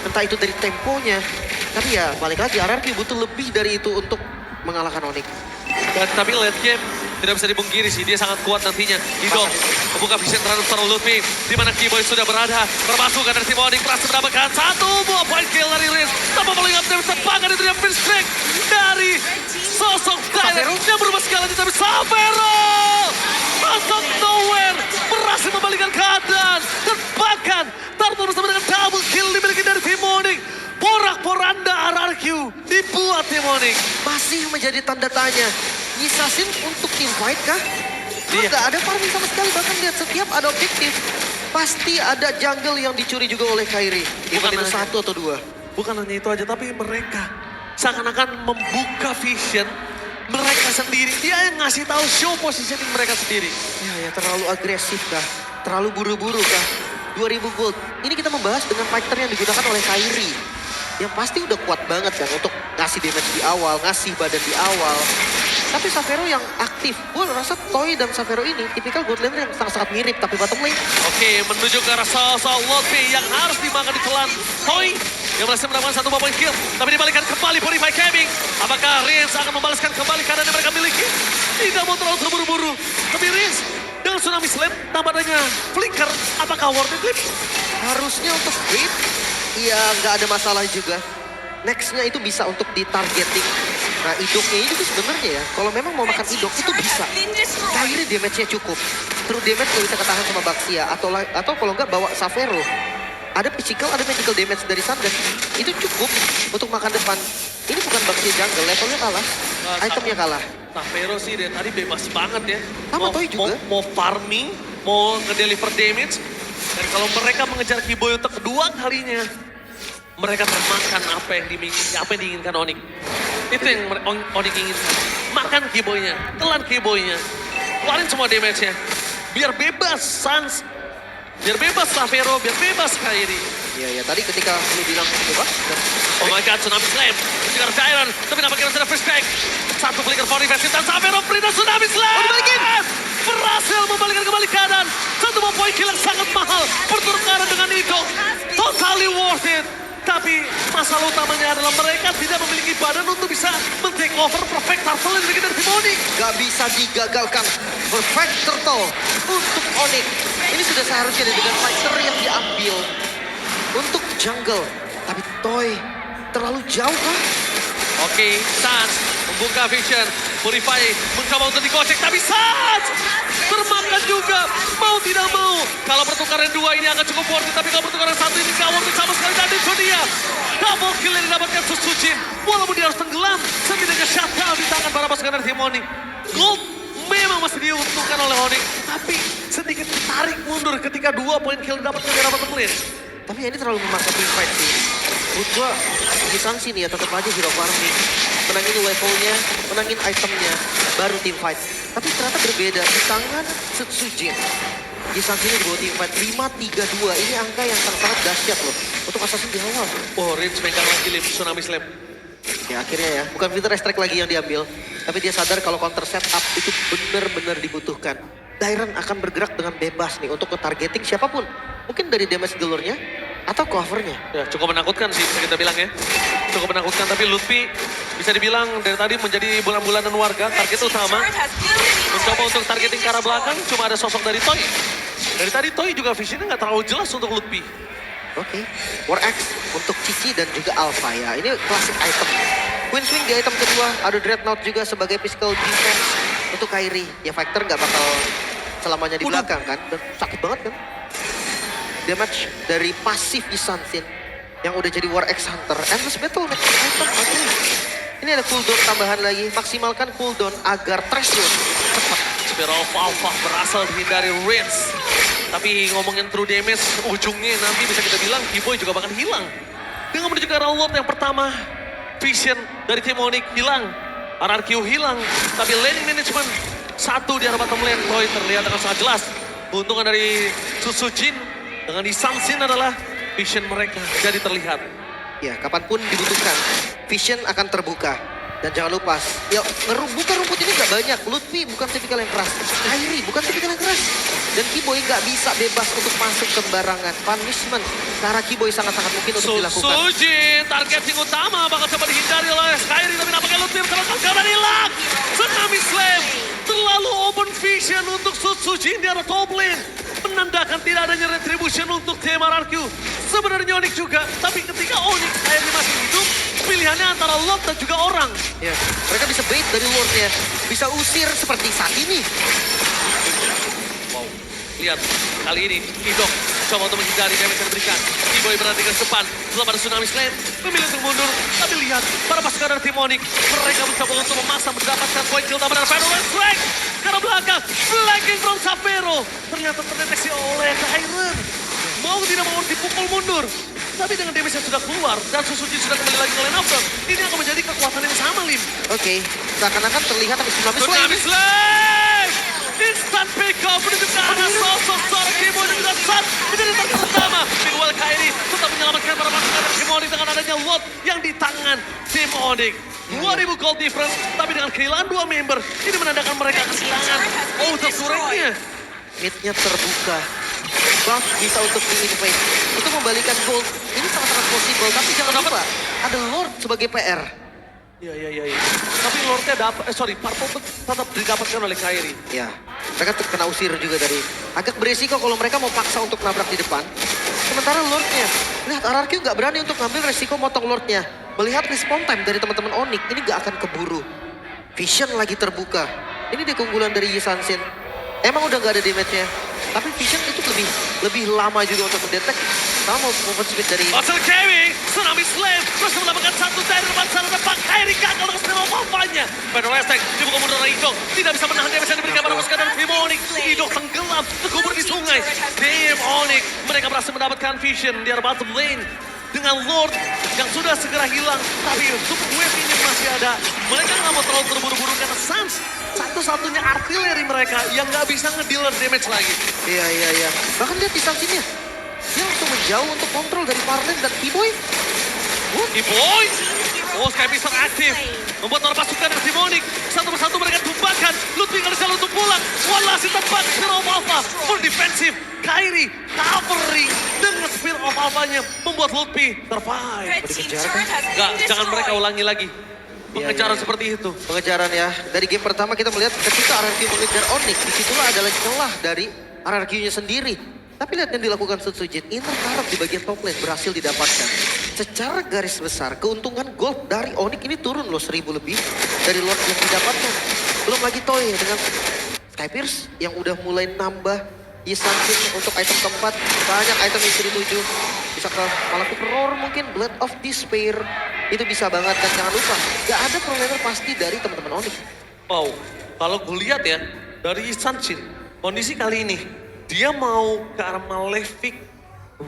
entah itu dari temponya. Tapi ya balik lagi, RRQ butuh lebih dari itu untuk mengalahkan Onyx. Dan tapi late game tidak bisa dipungkiri sih, dia sangat kuat nantinya. Hidok membuka vision terhadap seorang Lutfi, di mana Keyboy sudah berada. Bermasukkan dari tim Onyx, berhasil mendapatkan satu buah point kill dari Riz. Tanpa melihat David terbangkan itu dia finish strike dari sosok Tyler yang berubah segalanya. Tapi Xavero out of nowhere berhasil membalikan keadaan. Dan bahkan Turtle bersama dengan double kill dimiliki dari tim Onyx. Porak-poranda RRQ dibuat tim Onyx. Masih menjadi tanda tanya. Nyisasin untuk team fight kah? Iya. Nggak ada farming sama sekali. Bahkan lihat setiap ada objektif. Pasti ada jungle yang dicuri juga oleh Kairi. Bukan itu hanya- 1 atau 2. Bukan hanya itu aja, tapi mereka seakan-akan membuka vision mereka sendiri. Dia yang ngasih tahu show positioning mereka sendiri. Ya terlalu agresif kah? Terlalu buru-buru kah? 2000 gold. Ini kita membahas dengan fighter yang digunakan oleh Kairi. Yang pasti udah kuat banget kan untuk ngasih damage di awal, ngasih badan di awal. Tapi Xavero yang aktif. Gue rasa Toy dan Xavero ini tipikal god laner yang sangat-sangat mirip. Tapi bottom lane, Oke, menuju ke arah sosok Lotfi yang harus dimakan di telan Toy yang berhasil mendapatkan satu point kill. Tapi dibalikan kembali Purify Gaming. Apakah Riz akan membalaskan kembali keadaan yang mereka miliki? Tidak mau terlalu terburu-buru. Tapi Riz dengan Tsunami Slam tambah adanya Flicker. Apakah worth it, Lip? harusnya untuk Creep, ya nggak ada masalah juga. Nextnya itu bisa untuk ditargeting. Nah idoknya ini juga sebenarnya ya, kalau memang mau makan idok itu bisa. Kairi damage-nya cukup. True damage nggak bisa ketahan sama Baxia. Atau kalau nggak bawa Xavero. Ada physical, ada magical damage dari Sandan. Itu cukup untuk makan depan. Ini bukan Baxia jungle, levelnya kalah. Itemnya kalah. Xavero sih dari tadi bebas banget ya. Sama Toy juga. Mau farming, mau nge-deliver damage. Dan kalau mereka mengejar Keyboy untuk kedua kalinya, mereka termakan apa yang diinginkan Onyx. Itu yang Onyx inginkan. Makan Keyboy-nya, telan Keyboy-nya. Keluarin semua damage-nya. Biar bebas Sans. Biar bebas Xavero, biar bebas Kairi. Ya tadi ketika lu bilang coba. Oh my god, Tsunami Slam. Menjegar Tyron, tapi nampaknya sudah free strike. Satu flicker for defense, dan Xavero beri dan Tsunami Slam. Oh, dibalikin. Berhasil membalikkan kembali keadaan. Satu buah poin kill yang sangat mahal. Pertukaran dengan Idol. Totally worth it. Tapi masalah utamanya adalah mereka tidak memiliki badan untuk bisa men-take over perfect turtle yang dimiliki dari tim Onyx. Gak bisa digagalkan. Perfect turtle untuk Onyx. Ini sudah seharusnya dengan fighter yang diambil untuk jungle. Tapi Toy terlalu jauh kan? Oke, Sans membuka vision. Purify mencoba untuk dikocek, tapi Sans termakan juga. Mau tidak mau. Kalau pertukaran dua ini akan cukup worth it, tapi kalau pertukaran satu ini gak worth it sama sekali. Dan itu dia. Double kill yang didapatkan Susujin. Walaupun dia harus tenggelam, setidaknya shutdown di tangan para pasukan dari tim Onyx. Gold memang masih diuntungkan oleh Onyx, tapi sedikit tarik mundur ketika 2 poin kill didapatkan dari bottom lane. Tapi ini terlalu memaksa team fight sih. Menurut gua di sanksi nih ya tetap aja hero farming. Menangin levelnya, menangin itemnya, baru team fight. Tapi ternyata berbeda di tangan Setsujin. Di sanksinya di bawah team fight 5-3-2. Ini angka yang sangat dahsyat loh. Untuk assassin di awal. Oh, Rince megang lagi Lim, Tsunami Slam. Ya akhirnya ya, bukan filter strike lagi yang diambil. Tapi dia sadar kalau counter setup itu benar-benar dibutuhkan. Dairon akan bergerak dengan bebas nih untuk targeting siapapun. Mungkin dari damage dealer-nya atau covernya. Ya, cukup menakutkan sih bisa kita bilang ya. Cukup menakutkan, tapi Lutfi bisa dibilang dari tadi menjadi bulan-bulanan warga, target utama. Mencoba untuk targeting ke arah belakang, cuma ada sosok dari Toy. Dari tadi Toy juga visionnya nggak terlalu jelas untuk Lutfi. Oke, War Axe untuk Cici dan juga Alpha ya. Ini klasik item. Queen Swing di item kedua, ada Dreadnought juga sebagai physical defense untuk Kairi. Ya fighter nggak bakal selamanya di belakang kan. Dan sakit banget kan. Damage dari pasif Isansin yang udah jadi War Axe Hunter. Endless Battle next item. Oke. Ini ada cooldown tambahan lagi. Maksimalkan cooldown agar threshold cepat. Spear of Alpha berasal dari Rince. Tapi ngomongin true damage, ujungnya nanti bisa kita bilang Keyboy juga bakal hilang. Dengan menuju ke arah Lord yang pertama, vision dari tim Onyx hilang. RRQ hilang, tapi laning management satu di arah bottom lane. Toy terlihat dengan sangat jelas. Keuntungan dari Susujin dengan Isansin adalah vision mereka jadi terlihat. Ya, kapanpun dibutuhkan, vision akan terbuka. Dan jangan lupa, ya bukan rumput ini nggak banyak. Lutfi bukan tipikal yang keras. Kairi bukan tipikal yang keras. Dan Keyboy nggak bisa bebas untuk masuk sembarangan. Punishment ke arah Keyboy sangat-sangat mungkin untuk dilakukan. Suji, targeting utama bakal coba dihindari oleh Kairi. Tapi nampaknya Lutfi bersama kawan hilang. Tsunami Slam. Terlalu open vision untuk Suji di arah top lane. Menandakan tidak adanya retribution untuk tim RRQ. Sebenarnya Onyx juga. Tapi ketika Onyx Kairi masih hidup, pilihannya antara Lord dan juga orang. Ya, mereka bisa bait dari Lordnya. Bisa usir seperti saat ini. Wow, lihat kali ini Idok coba untuk menghindari damage yang diberikan. Keyboy berada di garis depan, belum ada Tsunami Slam, memilih untuk mundur. Tapi lihat, para pasukan dari tim Onyx, mereka mencoba untuk memasang mendapatkan point kill tambahan dari Fire Strike. Karena belakang, flanking from Sapphiro. Ternyata terdeteksi oleh Kyren. Mau tidak mau dipukul mundur. Tapi dengan damage yang sudah keluar dan Suzuki sudah kembali lagi ke line up, ini akan menjadi kekuatan yang sama, Lim. Oke, seakan-akan terlihat tapi Tsunami Slam. Tsunami Slam! Instant pick up menuju ke arah sosok seorang Keyboy dan juga Sun menjadi target pertama. Meanwhile Kairi tetap menyelamatkan para pasukan dari tim Onyx dengan adanya Lot yang di tangan tim Onyx. 2000 gold difference, tapi dengan kehilangan 2 member, ini menandakan mereka kehilangan outer surengnya. Midnya terbuka. Buff bisa untuk di-invade. Untuk membalikan gold. Ini sangat-sangat possible. Tapi jangan lupa, ada Lord sebagai PR. Iya. Tapi Lordnya dapat, Purple tetap didapatkan oleh Kairi. Ya, mereka terkena usir juga dari. Agak beresiko kalau mereka mau paksa untuk nabrak di depan. Sementara Lordnya, lihat RRQ nggak berani untuk ngambil resiko motong Lordnya. Melihat respawn time dari teman-teman Onyx, ini nggak akan keburu. Vision lagi terbuka. Ini dia keunggulan dari Yi Sanshin. Emang udah nggak ada damage-nya. Tapi Vision itu lebih lama juga untuk mendetek. Sama movement speed dari... Marcel Kairi, Tsunami Slam, terus mendapatkan satu dari depan sana depan. Kairi gagal untuk menerima apa-apanya. Pedro Lestek dibuka mundur oleh Idok. Tidak bisa menahan damage yang diberikan pada pasukan dari tim Onyx. Idok tenggelam, terkubur di sungai. Tim Onyx, mereka berhasil mendapatkan Vision di arah bottom lane. Dengan Lord yang sudah segera hilang. Tapi untuk wave ini masih ada. Mereka nggak mau terlalu terburu-buru karena Sans satu-satunya artileri mereka yang nggak bisa ngedealer damage lagi. Iya. Bahkan lihat di Sanshinnya. Dia langsung menjauh untuk kontrol dari Marlin dan Keyboy. Keyboy! Oh, Skypister aktif. Membuat para pasukan dari tim Onyx. Satu persatu mereka tumbangkan. Lutfi nggak bisa untuk pulang. Wala si tempat Spear of Alpha. Full defensive. Kairi covering dengan Spear of Alpha-nya. Membuat Lutfi survive. Nggak, jangan mereka ulangi lagi. Pengejaran seperti itu. Pengejaran ya. Dari game pertama kita melihat ketika RRQ mengejar Onyx. Disitulah adalah celah dari RRQ-nya sendiri. Tapi lihat yang dilakukan Sutsujin, inner turret di bagian top lane berhasil didapatkan. Secara garis besar, keuntungan gold dari Onyx ini turun loh 1000 lebih dari Lord yang didapatkan. Belum lagi Toy dengan Skypierce yang udah mulai nambah Yi Sanshin untuk item keempat. Banyak item yang dituju. Bisa ke Malefic Roar mungkin, Blood of Despair. Itu bisa banget dan jangan lupa, gak ada pro laner pasti dari teman-teman Onyx. Wow, kalau gue lihat ya, dari Yi Sanshin, kondisi kali ini, dia mau ke arah Malefic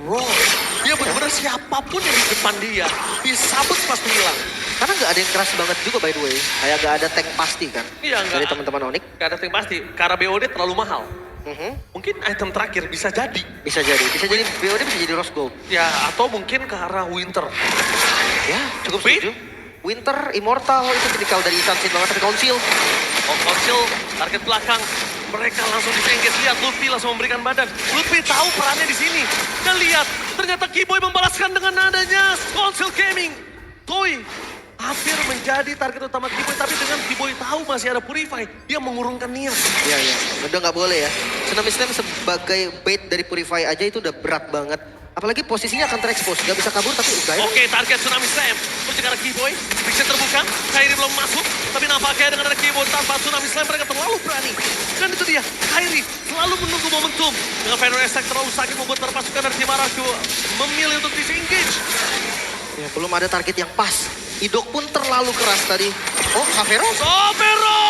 Roar. Dia benar-benar siapapun yang di depan dia disabut pasti hilang. Karena nggak ada yang keras banget juga by the way. Kayak nggak ada tank pasti kan. Iya, dari teman-teman Onyx. Gak ada yang pasti, karena BOD terlalu mahal. Mungkin item terakhir bisa jadi. Bisa jadi BOD bisa jadi Rose Gold. Ya, atau mungkin ke arah Winter. Ya, cukup setuju. Winter, Immortal itu tipikal dari Sanshin banget. Tapi Council. Oh, Council, target belakang. Mereka langsung disengges. Lihat, Lutfi langsung memberikan badan. Lutfi tahu perannya di sini. Dan lihat, ternyata Keyboy membalaskan dengan adanya Council Gaming. Toy hampir menjadi target utama Keyboy. Tapi dengan Keyboy tahu masih ada Purify, dia mengurungkan niat. Iya. Udah nggak boleh ya. Tsunami Slam sebagai bait dari Purify aja itu udah berat banget. Apalagi posisinya akan terekspos, gak bisa kabur tapi udah ya. Oke, target Tsunami Slam. Menuju ke arah Keyboy, Vision terbuka, Kairi belum masuk. Tapi nampaknya dengan ada Keyboy tanpa Tsunami Slam mereka terlalu berani. Dan itu dia, Kairi selalu menunggu momentum. Dengan Final Attack terlalu sakit membuat para pasukan dari tim RRQ memilih untuk disengage. Ya, belum ada target yang pas. Idok pun terlalu keras tadi. Oh, Sapphiro? Sapphiro!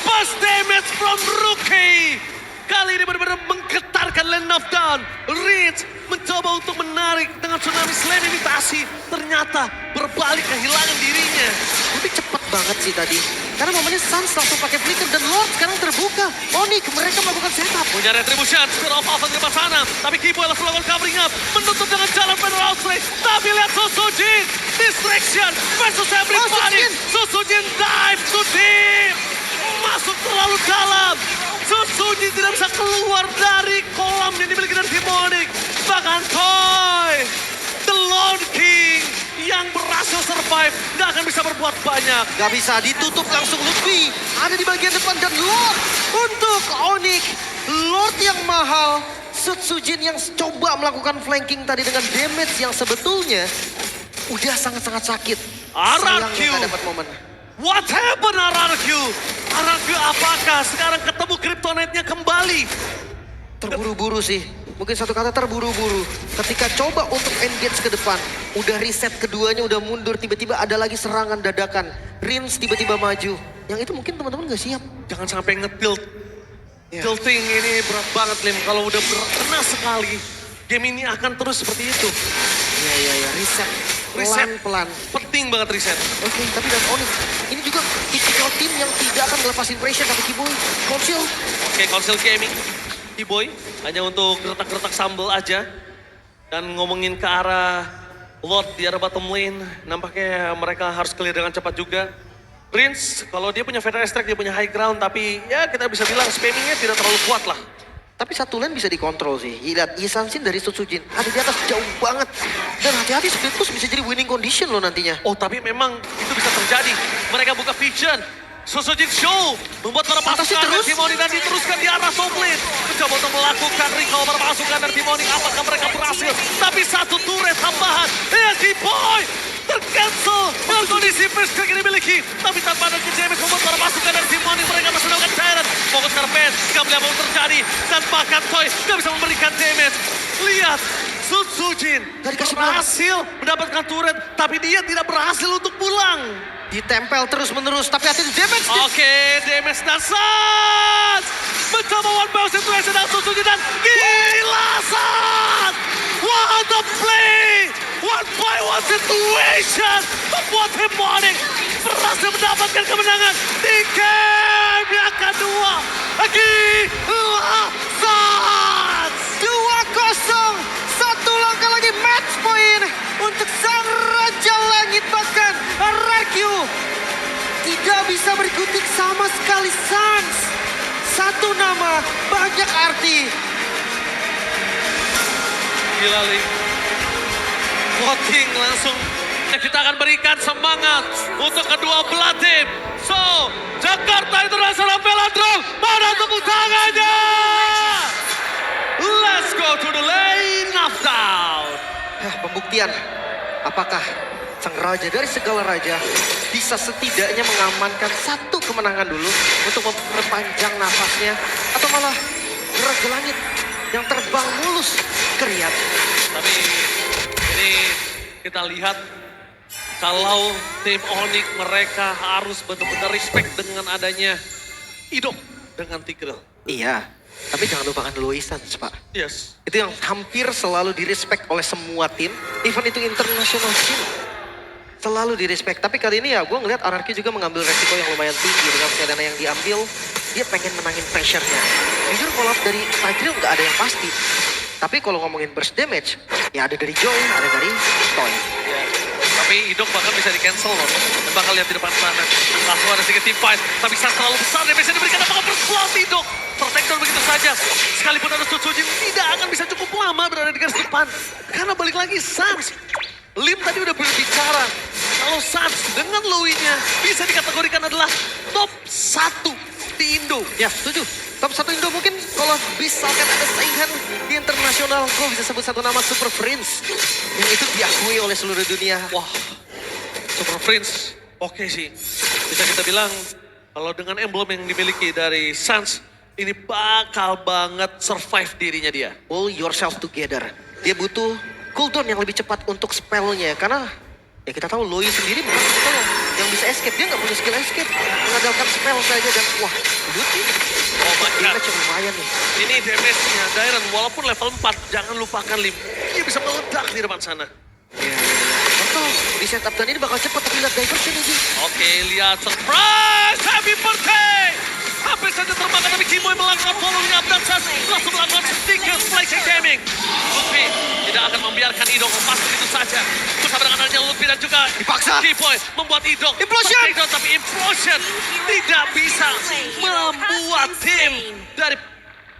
Pass damage from Rookie! Kali ini benar-benar menggetarkan Land of Dawn. Reach mencoba untuk menarik dengan Tsunami Slam imitasi. Ternyata berbalik kehilangan dirinya. Tapi cepet banget sih tadi. Karena momennya Suns langsung pakai flicker dan Lord sekarang terbuka. Onyx mereka melakukan setup. Punya retribution, Spirit of Alpha di depan sana. Tapi Kiboy langsung melakukan covering up. Menutup dengan jalan Federal Outbreak. Tapi lihat Susujin. Distraction versus everybody. Susujin dive to deep. Masuk terlalu dalam. Susujin tidak bisa keluar dari kolam yang dimiliki dari tim Onyx. Bahkan Toy, The Lone King yang berhasil survive, nggak akan bisa berbuat banyak. Gak bisa ditutup langsung Lutfi. Ada di bagian depan dan Lord untuk Onyx. Lord yang mahal. Sutsujin yang coba melakukan flanking tadi dengan damage yang sebetulnya udah sangat-sangat sakit. Sayangnya RRQ. gak dapat momen. What happened RRQ? RRQ apakah sekarang ketemu Kryptonite-nya kembali? Terburu-buru sih. Mungkin satu kata terburu-buru. Ketika coba untuk engage ke depan. Udah reset keduanya, udah mundur. Tiba-tiba ada lagi serangan dadakan. Rins tiba-tiba maju. Yang itu mungkin teman-teman gak siap. Jangan sampai ngetilt. Ya. Tilting ini berat banget Lim. Kalau udah kena sekali, game ini akan terus seperti itu. Iya. Reset. Reset. Pelan-pelan. Penting banget reset. Oke, tapi dan Onyx. Ini juga tipikal tim yang tidak akan melepasin pressure. Tapi Kiboy, Konsil. Oke, Council Gaming. T-Boy hanya untuk gertak-gertak sambal aja. Dan ngomongin ke arah Lord di arah bottom lane. Nampaknya mereka harus clear dengan cepat juga. Rins, kalau dia punya Feather Strike, dia punya high ground. Tapi ya kita bisa bilang spammingnya tidak terlalu kuat lah. Tapi satu lane bisa dikontrol sih. Lihat, Isansin dari Sutsujin. Ada di atas jauh banget. Dan hati-hati split push bisa jadi winning condition loh nantinya. Oh tapi memang itu bisa terjadi. Mereka buka vision. Susujin show. Membuat para Atasi pasukan terus. dari Timoni dan diteruskan di arah top lane. Mencoba untuk melakukan recall para pasukan dari Timoni. Apakah mereka berhasil? Tapi satu turret tambahan. T-Boy tercancel dengan kondisi first click yang dimiliki. Tapi tanpa ada damage membuat para pasukan dari Timoni. Mereka masih melakukan cairan. Fokus karpet. Gak melihat apa terjadi. Dan bahkan Toy gak bisa memberikan damage. Lihat. Sutsujin Gak dikasih pulang. berhasil mendapatkan turret. Tapi dia tidak berhasil untuk pulang. Ditempel terus-menerus. Tapi hati damage. Oke, damage dan Suns mencoba one bounce situation dan Sutsujin dan gila Suns. What a play! One by one situation membuat Demonic berhasil mendapatkan kemenangan di game yang kedua. Gila Suns! 2-0. Satu langkah lagi match point untuk sang Raja Langit. Bahkan RRQ tidak bisa berkutik sama sekali. Suns. Satu nama, banyak arti. Gila Ling. Voting langsung. Kita akan berikan semangat untuk kedua belah tim. So, Jakarta International Velodrome, mana tepuk tangannya? Let's go to the lane of down. Pembuktian. Apakah sang raja dari segala raja bisa setidaknya mengamankan satu kemenangan dulu untuk memperpanjang nafasnya, atau malah Raja Langit yang terbang mulus ke Riyadh. Tapi ini kita lihat kalau tim Onyx mereka harus benar-benar respect dengan adanya Idok dengan Tigreal. Iya, tapi jangan lupakan Loisan, Pak. Yes. Itu yang hampir selalu direspek oleh semua tim, even itu international team. Selalu direspek. Tapi kali ini ya gue ngeliat RRQ juga mengambil resiko yang lumayan tinggi dengan Sedana yang diambil. Dia pengen menangin pressure-nya. Jujur kalau dari Tigreal nggak ada yang pasti. Tapi kalau ngomongin burst damage, ya ada dari Joy, ada dari Toy. Ya. Tapi Idok bahkan bisa di-cancel loh. Dan bakal lihat di depan sana. Langsung ada sedikit team fight. Tapi saat terlalu besar damage yang diberikan apakah berkeluar Idok. Protector begitu saja. Sekalipun ada Sutsujin tidak akan bisa cukup lama berada di garis depan. Karena balik lagi Suns. Lim tadi udah berbicara. Kalau Suns dengan Louis-nya bisa dikategorikan adalah top 1 di Indo. Ya, setuju. Top 1 Indo mungkin kalau misalkan ada saingan di internasional, gue bisa sebut satu nama Super Prince. Yang itu diakui oleh seluruh dunia. Wah, Super Prince oke sih. Bisa kita bilang kalau dengan emblem yang dimiliki dari Suns, ini bakal banget survive dirinya dia. Pull yourself together. Dia butuh cooldown yang lebih cepat untuk spellnya. Karena ya kita tahu Loi sendiri bukan spell yang bisa escape. Dia nggak punya skill escape. Mengandalkan spell saja dan wah, lucu. Oh my god. Damage yang lumayan nih. Ini damage-nya Dairon walaupun level 4, jangan lupakan Lim. Dia bisa meledak di depan sana. Iya. Betul. di setup dan ini bakal cepat tapi lihat diversion ini. Oke, lihat surprise! Happy birthday! Hampir saja termakan tapi Kimoy melakukan following up dan Sans langsung melakukan sticker flashing gaming. Lutfi tidak akan membiarkan Idok lepas begitu saja. Bersama dengan adanya Lutfi dan juga Dipaksa. Kimoy membuat Idok Implosion! takedown, tapi Implosion tidak bisa membuat tim dari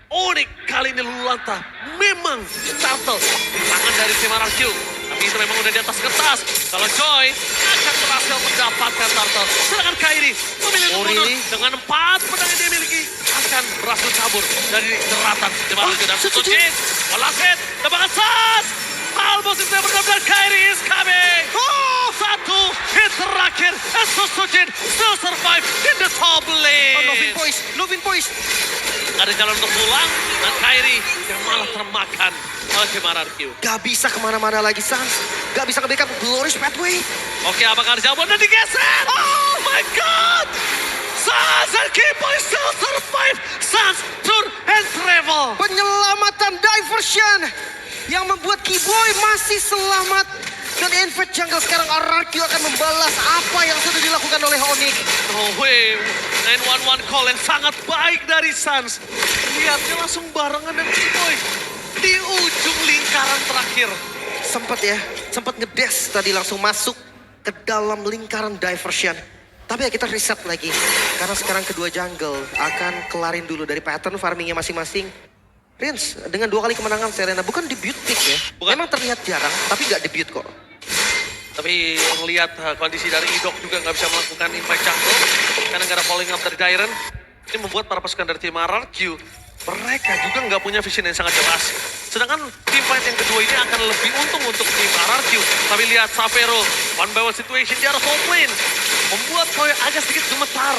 Onyx kali ini luluh-lantah. Memang Turtle di tangan dari tim RRQ. Tapi itu memang udah di atas kertas. Kalau Joy akan berhasil mendapatkan Turtle. Sedangkan Kairi memilih untuk mundur dengan 4 pedang yang dia miliki. Akan berhasil kabur dari jeratan tim RRQ dan Sutsujin. Walaset, tembakan Sans. Almost itu yang benar-benar Kairi is coming. Satu hit terakhir. And Sutsujin still survive in the top lane. Lovin Boys. Ada jalan untuk pulang dan Kairi yang malah termakan oleh tim RRQ. Gak bisa kemana-mana lagi Sans. Gak bisa nge-backup Glorious Pathway. Oke, apakah ada jawaban dan digeser? Oh my god! Sans and Kimoy still survive. Sans turn and travel. Penyelamatan diversion yang membuat Keyboy masih selamat. Dan Invade Jungle sekarang RRQ akan membalas apa yang sudah dilakukan oleh Onyx. No way. 911 call yang sangat baik dari Sans. Lihat, dia langsung barengan dengan Kimoy di ujung lingkaran terakhir. Sempat ngedes tadi langsung masuk ke dalam lingkaran diversion. Tapi ya kita reset lagi. Karena sekarang kedua jungle akan kelarin dulu dari pattern farmingnya masing-masing. Rins, dengan 2 kali kemenangan Serena, bukan debut pick ya. Bukan. Memang terlihat jarang, tapi gak debut kok. Tapi melihat kondisi dari Idok juga nggak bisa melakukan impact jungle. Karena nggak ada following up dari Dairen. Ini membuat para pasukan dari tim RRQ, mereka juga nggak punya vision yang sangat jelas. Sedangkan tim fight yang kedua ini akan lebih untung untuk tim RRQ. Tapi lihat Savero, one by one situation di arah top lane. Membuat Toy agak sedikit gemetar.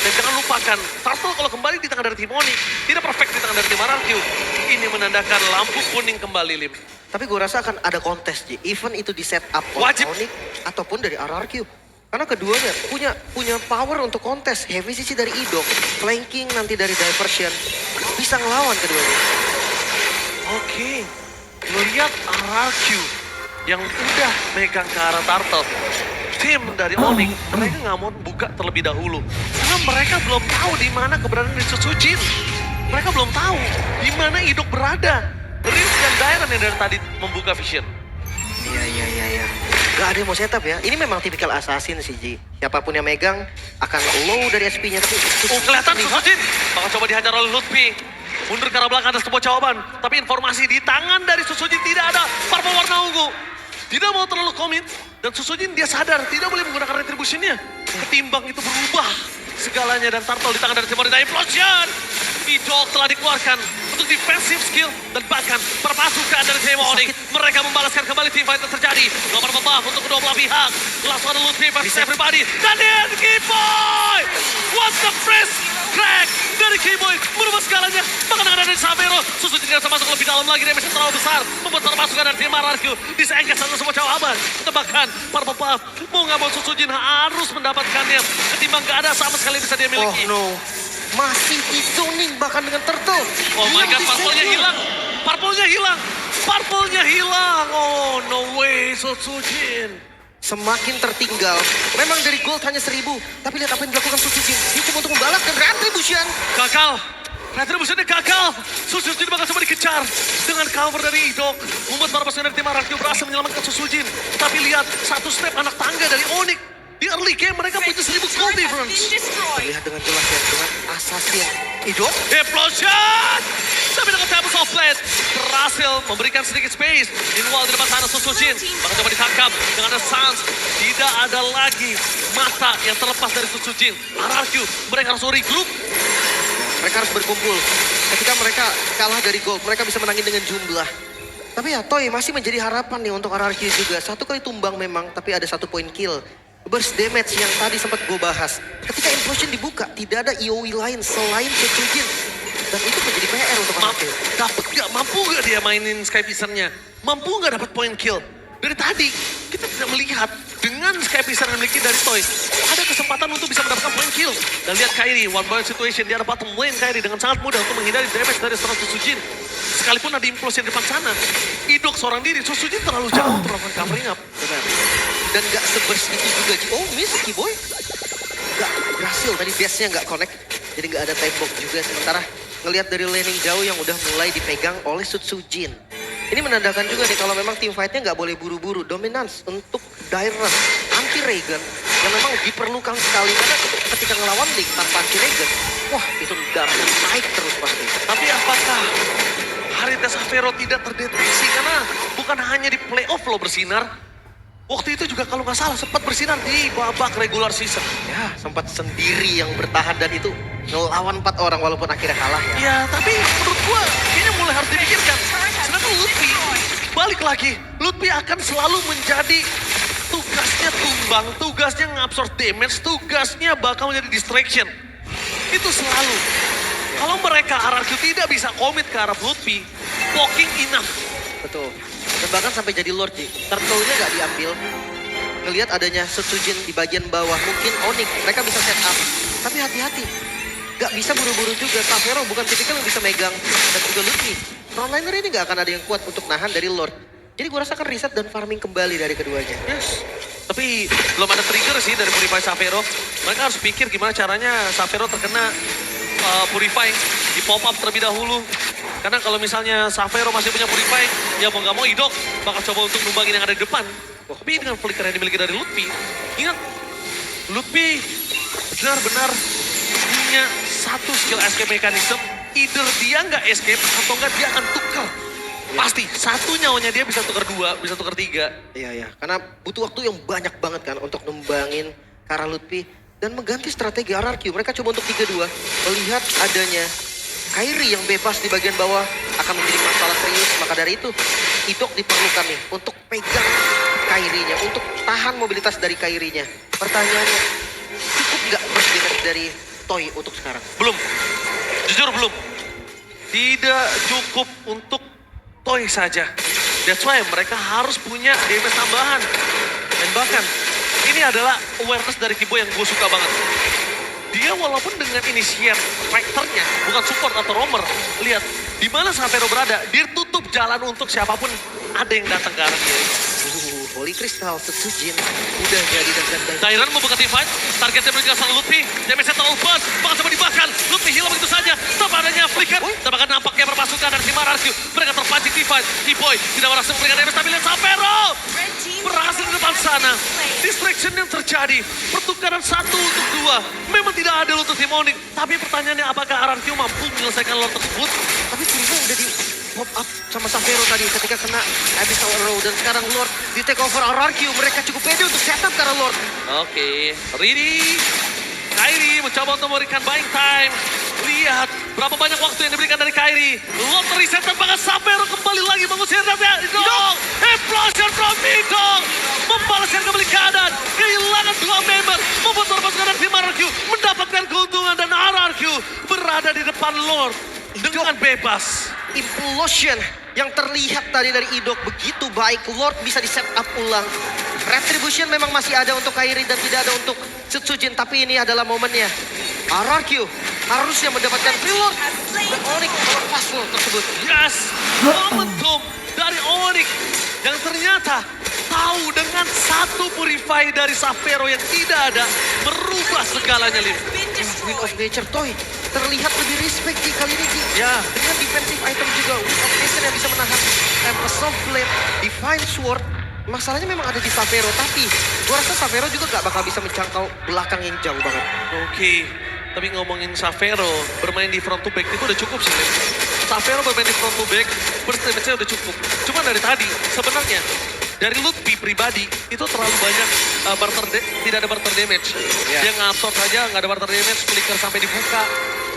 Dan jangan lupakan, Turtle kalau kembali di tangan dari tim Onyx, tidak perfect di tangan dari tim RRQ. Ini menandakan lampu kuning kembali, Lim. Tapi gue rasa akan ada kontes, Ji. Even itu di set up oleh Wajib. Onyx ataupun dari RRQ. Karena keduanya punya power untuk kontes. Heavy sisi dari Idok, flanking nanti dari diversion. Bisa ngelawan keduanya. Oke, melihat RRQ yang udah megang ke arah Turtle. Tim dari Onyx, mereka nggak mau buka terlebih dahulu. Karena mereka belum tahu di mana keberadaan dari Sutsujin. Mereka belum tahu di mana Idok berada. Rins dan Dairen yang dari tadi membuka vision. Iya. Gak ada yang mau setup ya. Ini memang tipikal assassin sih, Ji. Siapapun yang megang akan low dari SP-nya. Tapi Kelihatan Sutsujin bakal coba dihajar oleh Lutfi. Mundur ke arah belakang ada sebuah jawaban. Tapi informasi di tangan dari Sutsujin tidak ada. Purple warna ungu. Tidak mau terlalu komit. Dan Sutsujin dia sadar tidak boleh menggunakan retribution-nya. Ketimbang itu berubah segalanya. Dan Turtle di tangan dari Timor dan Implosion. Idok telah dikeluarkan untuk defensive skill. Dan bahkan perpasukan dari tim Onyx. Mereka membalaskan kembali team fight yang terjadi. Nomor buff untuk kedua belah pihak. Langsung ada Lutfi versus everybody. Dan dia Kimoy. What the fresh crack dari Kimoy. Merubah segalanya. Bahkan dengan dari Savero. Sutsujin tidak bisa masuk lebih dalam lagi. Damage yang terlalu besar. Membuat perpasukan dari tim RRQ disengket satu semua jawaban. Tebakan para buff. Mau gak mau Sutsujin harus mendapatkannya. Ketimbang gak ada sama sekali bisa dia miliki. Oh no. Masih di zoning bahkan dengan Turtle. Oh my god, purple-nya hilang. Purple-nya hilang. Purple-nya hilang. Oh no way, Sutsujin. Semakin tertinggal. Memang dari gold hanya 1000. Tapi lihat apa yang dilakukan Sutsujin. Dia cuma untuk membalaskan retribution. Gagal. Retribution-nya gagal. Sutsujin bakal coba dikejar. Dengan cover dari Idok. Membuat para pasukan dari tim RRQ berhasil menyelamatkan Sutsujin. Tapi lihat, satu step anak tangga dari Onyx. Di early game mereka punya 1000 gold difference. Terlihat dengan jelas ya, dengan assassin Idok. Implosion! Tapi dengan Tempest of Blade berhasil memberikan sedikit space. Meanwhile di depan sana Sutsujin bakal coba ditangkap dengan ada Sans. Tidak ada lagi mata yang terlepas dari Sutsujin. RRQ mereka harus regroup. Mereka harus berkumpul. Ketika mereka kalah dari gold, mereka bisa menangin dengan jumlah. Tapi ya Toy masih menjadi harapan nih untuk RRQ juga. 1 kali tumbang memang, tapi ada 1 point kill. Burst damage yang tadi sempat gue bahas. Ketika Implosion dibuka, tidak ada EOE lain selain Sutsujin. Dan itu menjadi PR untuk RRQ. Mampu gak dia mainin Sky Pisarnya? Mampu gak dapat point kill? Dari tadi kita tidak melihat dengan Sky Pisar yang dimiliki dari Toy. Ada kesempatan untuk bisa mendapatkan point kill. Dan lihat Kairi, one by one situation. Dia ada bottom lane Kairi dengan sangat mudah untuk menghindari damage dari seorang Sutsujin. Sekalipun ada Implosion di depan sana. Idok seorang diri, Sutsujin terlalu jauh untuk melakukan covering up. Benar. Dan gak sebers itu juga. Oh miss Kiboy. Gak berhasil tadi dash-nya gak connect. Jadi gak ada tembok juga. Sementara ngelihat dari laning jauh yang udah mulai dipegang oleh Sutsujin. Ini menandakan juga nih kalau memang tim fight-nya gak boleh buru-buru. Dominance untuk Dyrus anti Regen yang memang diperlukan sekali. Karena ketika ngelawan Link tanpa anti Regen, wah itu damage naik terus pasti. Tapi apakah Harita Xavero tidak terdeteksi? Karena bukan hanya di playoff lo bersinar. Waktu itu juga kalau nggak salah sempat bersinar di babak regular season. Ya sempat sendiri yang bertahan dan itu ngelawan 4 orang walaupun akhirnya kalah ya. Ya tapi menurut gua kayaknya mulai harus dipikirkan. Sedangkan Lutfi balik lagi. Lutfi akan selalu menjadi tugasnya tumbang, tugasnya ngabsorb damage, tugasnya bakal menjadi distraction. Itu selalu. Kalau mereka RRQ tidak bisa komit ke arah Lutfi, poking enough. Betul. Dan bahkan sampai jadi Lord sih. Turtle-nya gak diambil. Ngelihat adanya Sutsujin di bagian bawah. Mungkin Onyx mereka bisa set up. Tapi hati-hati. Gak bisa buru-buru juga. Xavero bukan tipikal yang bisa megang. Dan juga Lutfi. Frontliner ini gak akan ada yang kuat untuk nahan dari Lord. Jadi gue rasakan reset dan farming kembali dari keduanya. Yes. Tapi belum ada trigger sih dari Purify Xavero. Mereka harus pikir gimana caranya Xavero terkena Purify di pop up terlebih dahulu. Karena kalau misalnya Xavero masih punya Purify, ya mau nggak mau Idok bakal coba untuk numbangin yang ada di depan. Tapi dengan flicker yang dimiliki dari Lutfi, ingat Lutfi benar-benar punya satu skill escape mechanism. Either dia nggak escape atau nggak dia akan tukar. Pasti satu nyawanya dia bisa tukar 2, bisa tukar 3. Iya, karena butuh waktu yang banyak banget kan untuk numbangin Kara Lutfi dan mengganti strategi RRQ. Mereka coba untuk 3-2, melihat adanya Kairi yang bebas di bagian bawah akan menjadi masalah serius. Maka dari itu, Idok diperlukan nih untuk pegang Kairinya, untuk tahan mobilitas dari Kairinya. Pertanyaannya, cukup nggak burst damage dari Toy untuk sekarang? Belum, jujur belum. Tidak cukup untuk Toy saja. That's why mereka harus punya damage tambahan. Dan bahkan ini adalah awareness dari Kibo yang gue suka banget. Dia walaupun dengan initiate fighternya, bukan support atau roamer, lihat di mana Xavero berada, dia tutup jalan untuk siapapun ada yang datang ke arah dia. Holy Crystal, Sutsujin udah jadi dan Dairan membuka team fight, targetnya berikan sang Lutfi, damage-nya terlalu bus, bakal coba dibakar, Lutfi hilang begitu saja, tanpa adanya flicker, tanpa nampaknya berpasukan dari tim RRQ, mereka terpancing team fight, Kiboy tidak berhasil memberikan damage, tapi lihat Xavero berhasil di depan sana, distraction yang terjadi, pertukaran 1 untuk 2, memang tidak adil untuk tim Onyx, tapi pertanyaannya apakah RRQ mampu menyelesaikan Lord tersebut? Tapi Purify udah di pop up sama Xavero tadi ketika kena Abyssal Arrow dan sekarang Lord di take over RRQ. Mereka cukup pede untuk setup karena Lord. Oke, ready. Kairi mencoba untuk memberikan buying time. Lihat berapa banyak waktu yang diberikan dari Kairi. Lord reset dan bahkan Xavero kembali lagi mengusir dan Idok. Implosion from Idok. Membalaskan kembali keadaan. Kehilangan 2 member. Membuat pasukan dari tim RRQ mendapatkan keuntungan dan RRQ berada di depan Lord dengan bebas. Implosion yang terlihat tadi dari Idok begitu baik. Lord bisa di set up ulang. Retribution memang masih ada untuk Kairi dan tidak ada untuk Sutsujin. Tapi ini adalah momennya. RRQ harusnya mendapatkan free Lord. Dan Onyx melepas Lord tersebut. Yes, momentum dari Onyx yang ternyata tahu dengan satu Purify dari Xavero yang tidak ada merubah segalanya, Lim. Wind of Nature Toy terlihat lebih respect di kali ini Ki. Ya, Dengan defensive item juga Wind of Nature yang bisa menahan Tempest Soft Blade, Divine Sword. Masalahnya memang ada di Xavero, tapi gua rasa Xavero juga gak bakal bisa menjangkau belakang yang jauh banget. oke. Tapi ngomongin Xavero, bermain di front to back itu udah cukup sih, Lim. Xavero bermain di front to back, burst damage-nya udah cukup. Cuma dari tadi, sebenarnya dari Lutfi pribadi itu terlalu banyak tidak ada barter damage. Ya. Dia ngabsorb saja, nggak ada barter damage, flicker sampai dibuka.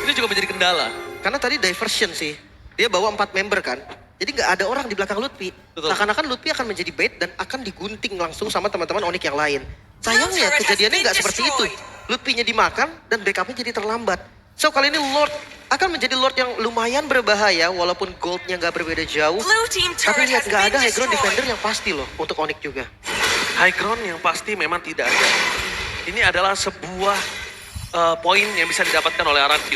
Ini juga menjadi kendala. Karena tadi diversion sih, dia bawa 4 member kan. Jadi nggak ada orang di belakang Lutfi. Betul. Seakan-akan Lutfi akan menjadi bait dan akan digunting langsung sama teman-teman Onyx yang lain. Sayangnya kejadiannya nggak seperti itu. Lutfi-nya dimakan dan backupnya jadi terlambat. So kali ini Lord akan menjadi Lord yang lumayan berbahaya walaupun goldnya nggak berbeda jauh. Tapi lihat nggak ada high ground defender yang pasti loh untuk Onyx juga. High ground yang pasti memang tidak ada. Ini adalah sebuah poin yang bisa didapatkan oleh RRQ.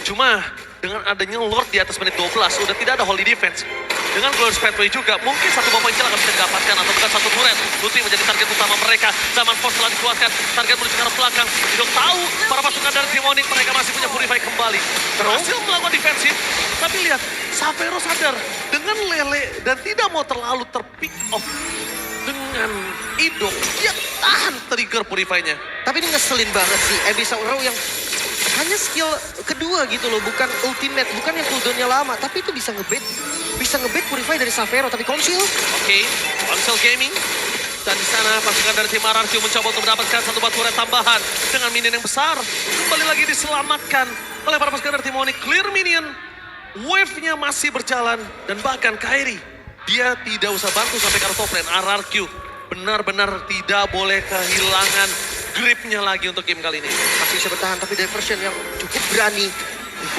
Cuma dengan adanya Lord di atas menit 12 sudah tidak ada holy defense. dengan Glorious Pathway juga, mungkin satu poin kill akan bisa didapatkan atau bukan satu turret. Lutfi menjadi target utama mereka. Zaman Force telah dikeluarkan, target menuju ke arah belakang. Hidok tahu para pasukan dari tim Onyx mereka masih punya Purify kembali. Berhasil melakukan defensif, tapi lihat, Savero sadar dengan Lele dan tidak mau terlalu terpick off dengan Idok. Dia tahan trigger Purify-nya. Tapi ini ngeselin banget sih, Abyssal yang hanya skill kedua gitu loh, bukan ultimate, bukan yang cooldownnya lama, tapi itu bisa ngebait Purify dari Savero, tapi Conceal. Oke, Conceal Gaming. Dan di sana pasukan dari tim RRQ mencoba untuk mendapatkan satu batu turret tambahan dengan minion yang besar. Kembali lagi diselamatkan oleh para pasukan dari tim Onyx. Clear minion, wave-nya masih berjalan dan bahkan Kairi dia tidak usah bantu sampai ke arah top lane. RRQ benar-benar tidak boleh kehilangan gripnya lagi untuk game kali ini. Masih bisa bertahan, tapi diversion yang cukup berani.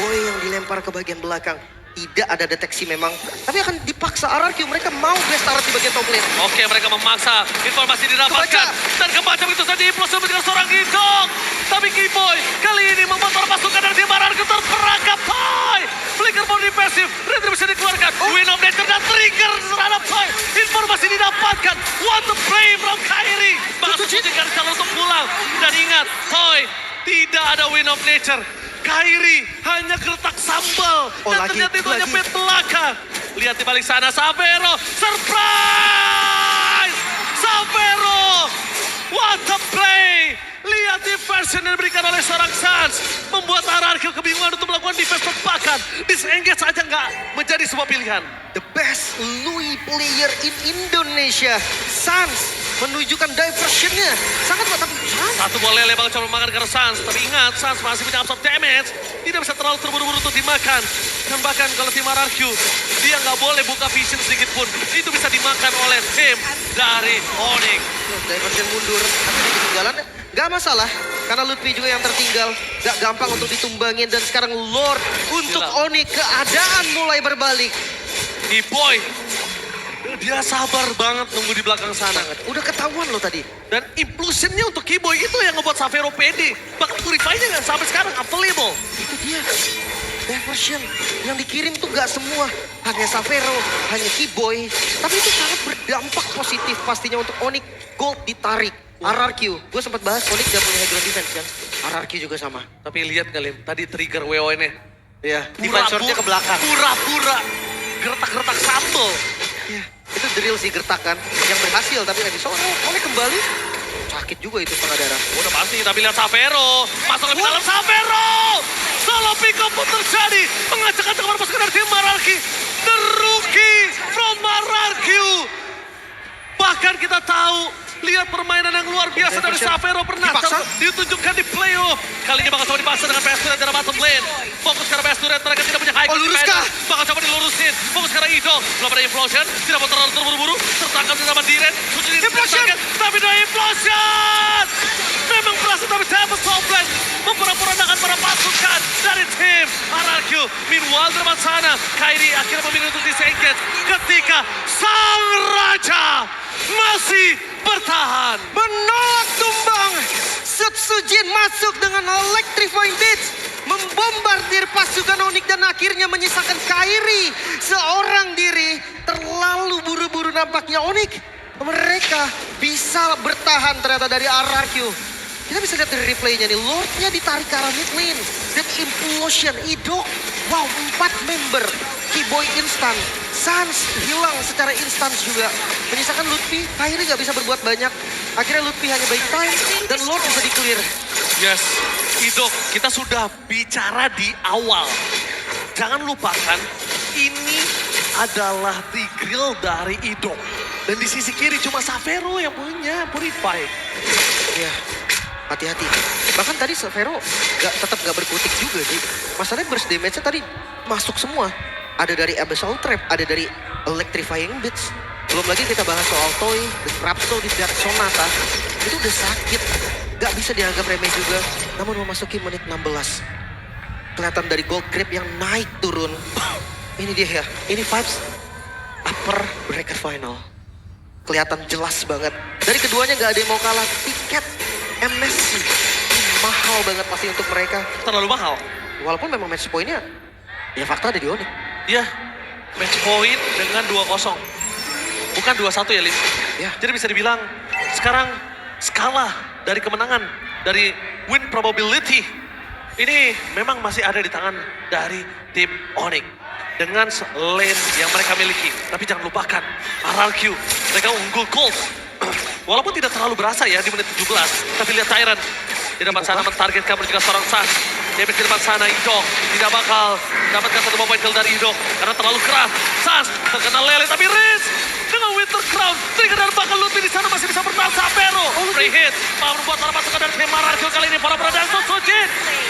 Boy yang dilempar ke bagian belakang. Tidak ada deteksi memang, tapi akan dipaksa RRQ. Mereka mau best turret di bagian top lane. Oke, mereka memaksa. Informasi didapatkan. Dan kebaca itu saja implosi dengan seorang Idok. Tapi Kiboy kali ini membuat para pasukan dari tim RRQ terperangkap. Toy! Flicker ball defensif. Retri bisa dikeluarkan. Win of Nature dan trigger terhadap Toy. Informasi didapatkan. What the play from Kairi. Bahkan sucikan calon untuk pulang. Dan ingat, Toy tidak ada Win of Nature. Kairi hanya gertak sambal. Dan ternyata itu hanya pet belakang. Lihat di balik sana, Savero. Surprise! Savero! What a play! Lihat diversion yang diberikan oleh seorang Sans. Membuat RRQ kebingungan untuk melakukan defense tebakan. Disengage saja nggak menjadi sebuah pilihan. The best Louis player in Indonesia. Sans menunjukkan diversionnya. Sangat kuat, tapi Sans. Satu bola Lele bakal coba makan ke Sans. Tapi ingat, Sans masih punya absorb damage. Tidak bisa terlalu terburu-buru untuk dimakan. Dan bahkan kalau tim RRQ, dia nggak boleh buka vision sedikit pun. Itu bisa dimakan oleh tim dari Onyx. Diversion mundur, tapi di ketinggalan gak masalah. Karena Lutfi juga yang tertinggal. Gak gampang untuk ditumbangin. Dan sekarang Lord untuk Onyx. Keadaan mulai berbalik. Boy, dia sabar banget nunggu di belakang sana. Udah ketahuan loh tadi. Dan implosionnya untuk Kiboy itu yang ngebuat Savero pede. Bahkan Purify-nya nggak sampai sekarang available. Itu dia. Diversion yang dikirim tuh gak semua. Hanya Savero, hanya Kiboy. Tapi itu sangat berdampak positif pastinya untuk Onyx. Gold ditarik. RRQ, gue sempat bahas Onyx gak punya high ground defense kan. RRQ juga sama. Tapi lihat kalian, tadi trigger WON-nya. Iya, defense short-nya ke belakang. Pura-pura gertak-gertak sambal. Iya, itu drill sih gertakan. Yang berhasil, tapi nggak bisa. Onyx kembali. Sakit juga itu setengah darah. Udah pasti, tapi lihat Savero. Masuk lebih dalam Savero. Solo pick up pun terjadi. Mengacak-acak kepada pasukan dari tim RRQ. The rookie from RRQ. Bahkan kita tahu, lihat permainan yang luar biasa dari Savero pernah ditunjukkan di playoff. Kali ini bakal coba dipaksa dengan PS Turret dari bottom lane. Fokus ke arah PS Turret, mereka tidak punya high ground defense. Bakal coba dilurusin. Fokus ke arah Idol. Belum ada implosion, tidak mau terlalu terburu-buru. Tertangkap di zaman Diren. Implosion! Tapi ada implosion! Memang berhasil tapi dapat top lane. Memporak-porandakan para pasukan dari tim RRQ. Meanwhile di depan sana, Kairi akhirnya memilih untuk disengage ketika Sang Raja masih bertahan. Menolak tumbang. Sutsujin masuk dengan electrifying beats. Membombardir pasukan Onyx dan akhirnya menyisakan Kairi seorang diri. Terlalu buru-buru nampaknya Onyx. Mereka bisa bertahan ternyata dari RRQ. Kita bisa lihat dari replaynya nih, Lordnya ditarik ke arah mid lane. Dan implosion, Idok. Wow, 4 member. Kiboy instan. Sans hilang secara instan juga. Menyisakan Lutfi, Kairi gak bisa berbuat banyak. Akhirnya Lutfi hanya buying time dan Lord bisa di-clear. Yes, Idok, kita sudah bicara di awal. Jangan lupakan, ini adalah Tigreal dari Idok. Dan di sisi kiri cuma Savero yang punya Purify. Ya, hati-hati. Bahkan tadi Savero tetap gak berkutik juga sih. Masalahnya burst damage-nya tadi masuk semua. Ada dari Abyssal Trap, ada dari Electrifying Beats. Belum lagi kita bahas soal Toy, The Rhapsody, Dark Sonata. Itu udah sakit. Gak bisa dianggap remeh juga. Namun memasuki menit 16. Kelihatan dari Gold Grip yang naik turun. Ini dia ya, ini vibes upper bracket final. Kelihatan jelas banget. Dari keduanya gak ada yang mau kalah. Tiket MSC mahal banget pasti untuk mereka. Terlalu mahal. Walaupun memang match point-nya, ya fakta ada di Onyx. Ya, Match point dengan 2-0. Bukan 2-1 ya, Lim. Ya. Jadi bisa dibilang sekarang skala dari kemenangan, dari win probability ini memang masih ada di tangan dari tim Onyx. Dengan lane yang mereka miliki. Tapi jangan lupakan, RRQ, mereka unggul goals. Walaupun tidak terlalu berasa ya di menit 17. Tapi lihat Tyrant, di depan sana mentargetkan juga seorang Sans. Damage di depan sana, Idok tidak bakal mendapatkan satu point kill dari Idok. Karena terlalu keras. Sans terkena lele, tapi Riz dengan Winter Crown. Trigger dan bakal Lutfi di sana masih bisa bertahan. Sapero, free hit. Mau membuat arah pasukan dari tim RRQ kali ini. Para berada dan Sojin.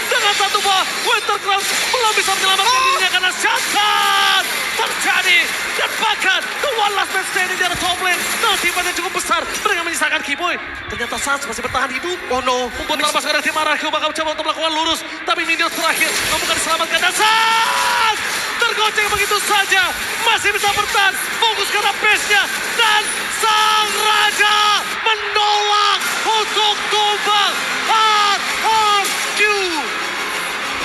Dengan satu buah Winter Crown belum bisa menyelamatkan dirinya karena Shantan terjadi. Dan bahkan the one last man standing di atas top lane. Nah, timnya cukup besar. Mereka menyisakan Keyboy. Ternyata Sans masih bertahan hidup. Oh no. Membuat arah pasukan dari tim RRQ bakal mencoba untuk melakukan lurus. Tapi minions terakhir bukan diselamatkan. Dan Sans tergoceng begitu saja. Masih bisa bertahan. Fokus karena base-nya. Dan Sang Raja menolak untuk tumbang. RRQ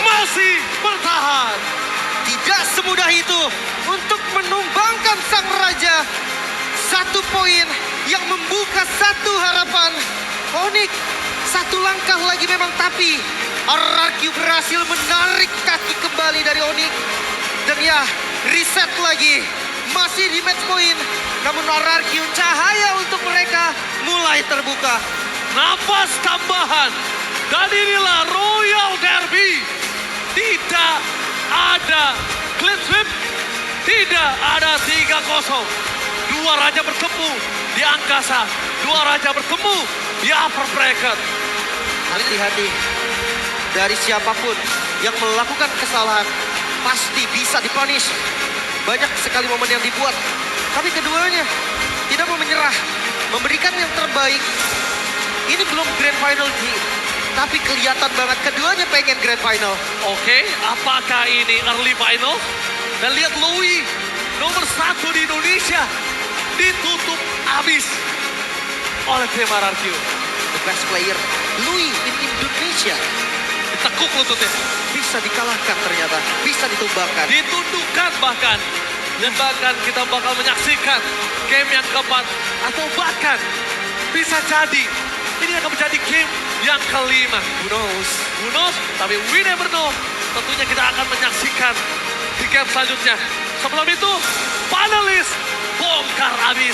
masih bertahan. Tidak semudah itu untuk menumbangkan Sang Raja. Satu poin yang membuka satu harapan. Onyx satu langkah lagi memang, tapi RRQ berhasil menarik kaki kembali dari Onyx. Dan ya, reset lagi. Masih di match point. Namun RRQ cahaya untuk mereka mulai terbuka. Nafas tambahan. Dan inilah Royal Derby. Tidak ada clean sweep. Tidak ada 3-0. Dua raja bertemu di angkasa. Dua raja bertemu di upper bracket. Hati-hati. Dari siapapun yang melakukan kesalahan pasti bisa dipunish. Banyak sekali momen yang dibuat. Tapi keduanya tidak mau menyerah. Memberikan yang terbaik. Ini belum grand final, tapi kelihatan banget keduanya pengen grand final. Oke, apakah ini early final? Dan lihat Louis, nomor 1 di Indonesia, ditutup habis oleh tim RRQ. The best player, Louis in Indonesia. Ditekuk lututnya. Bisa dikalahkan ternyata, bisa ditumbangkan. Ditundukkan bahkan. Dan bahkan kita bakal menyaksikan game yang keempat. Atau bahkan bisa jadi ini akan menjadi game yang kelima. Who knows? Who knows? Tapi we never know. Tentunya kita akan menyaksikan di game selanjutnya. Sebelum itu, panelis bongkar abis.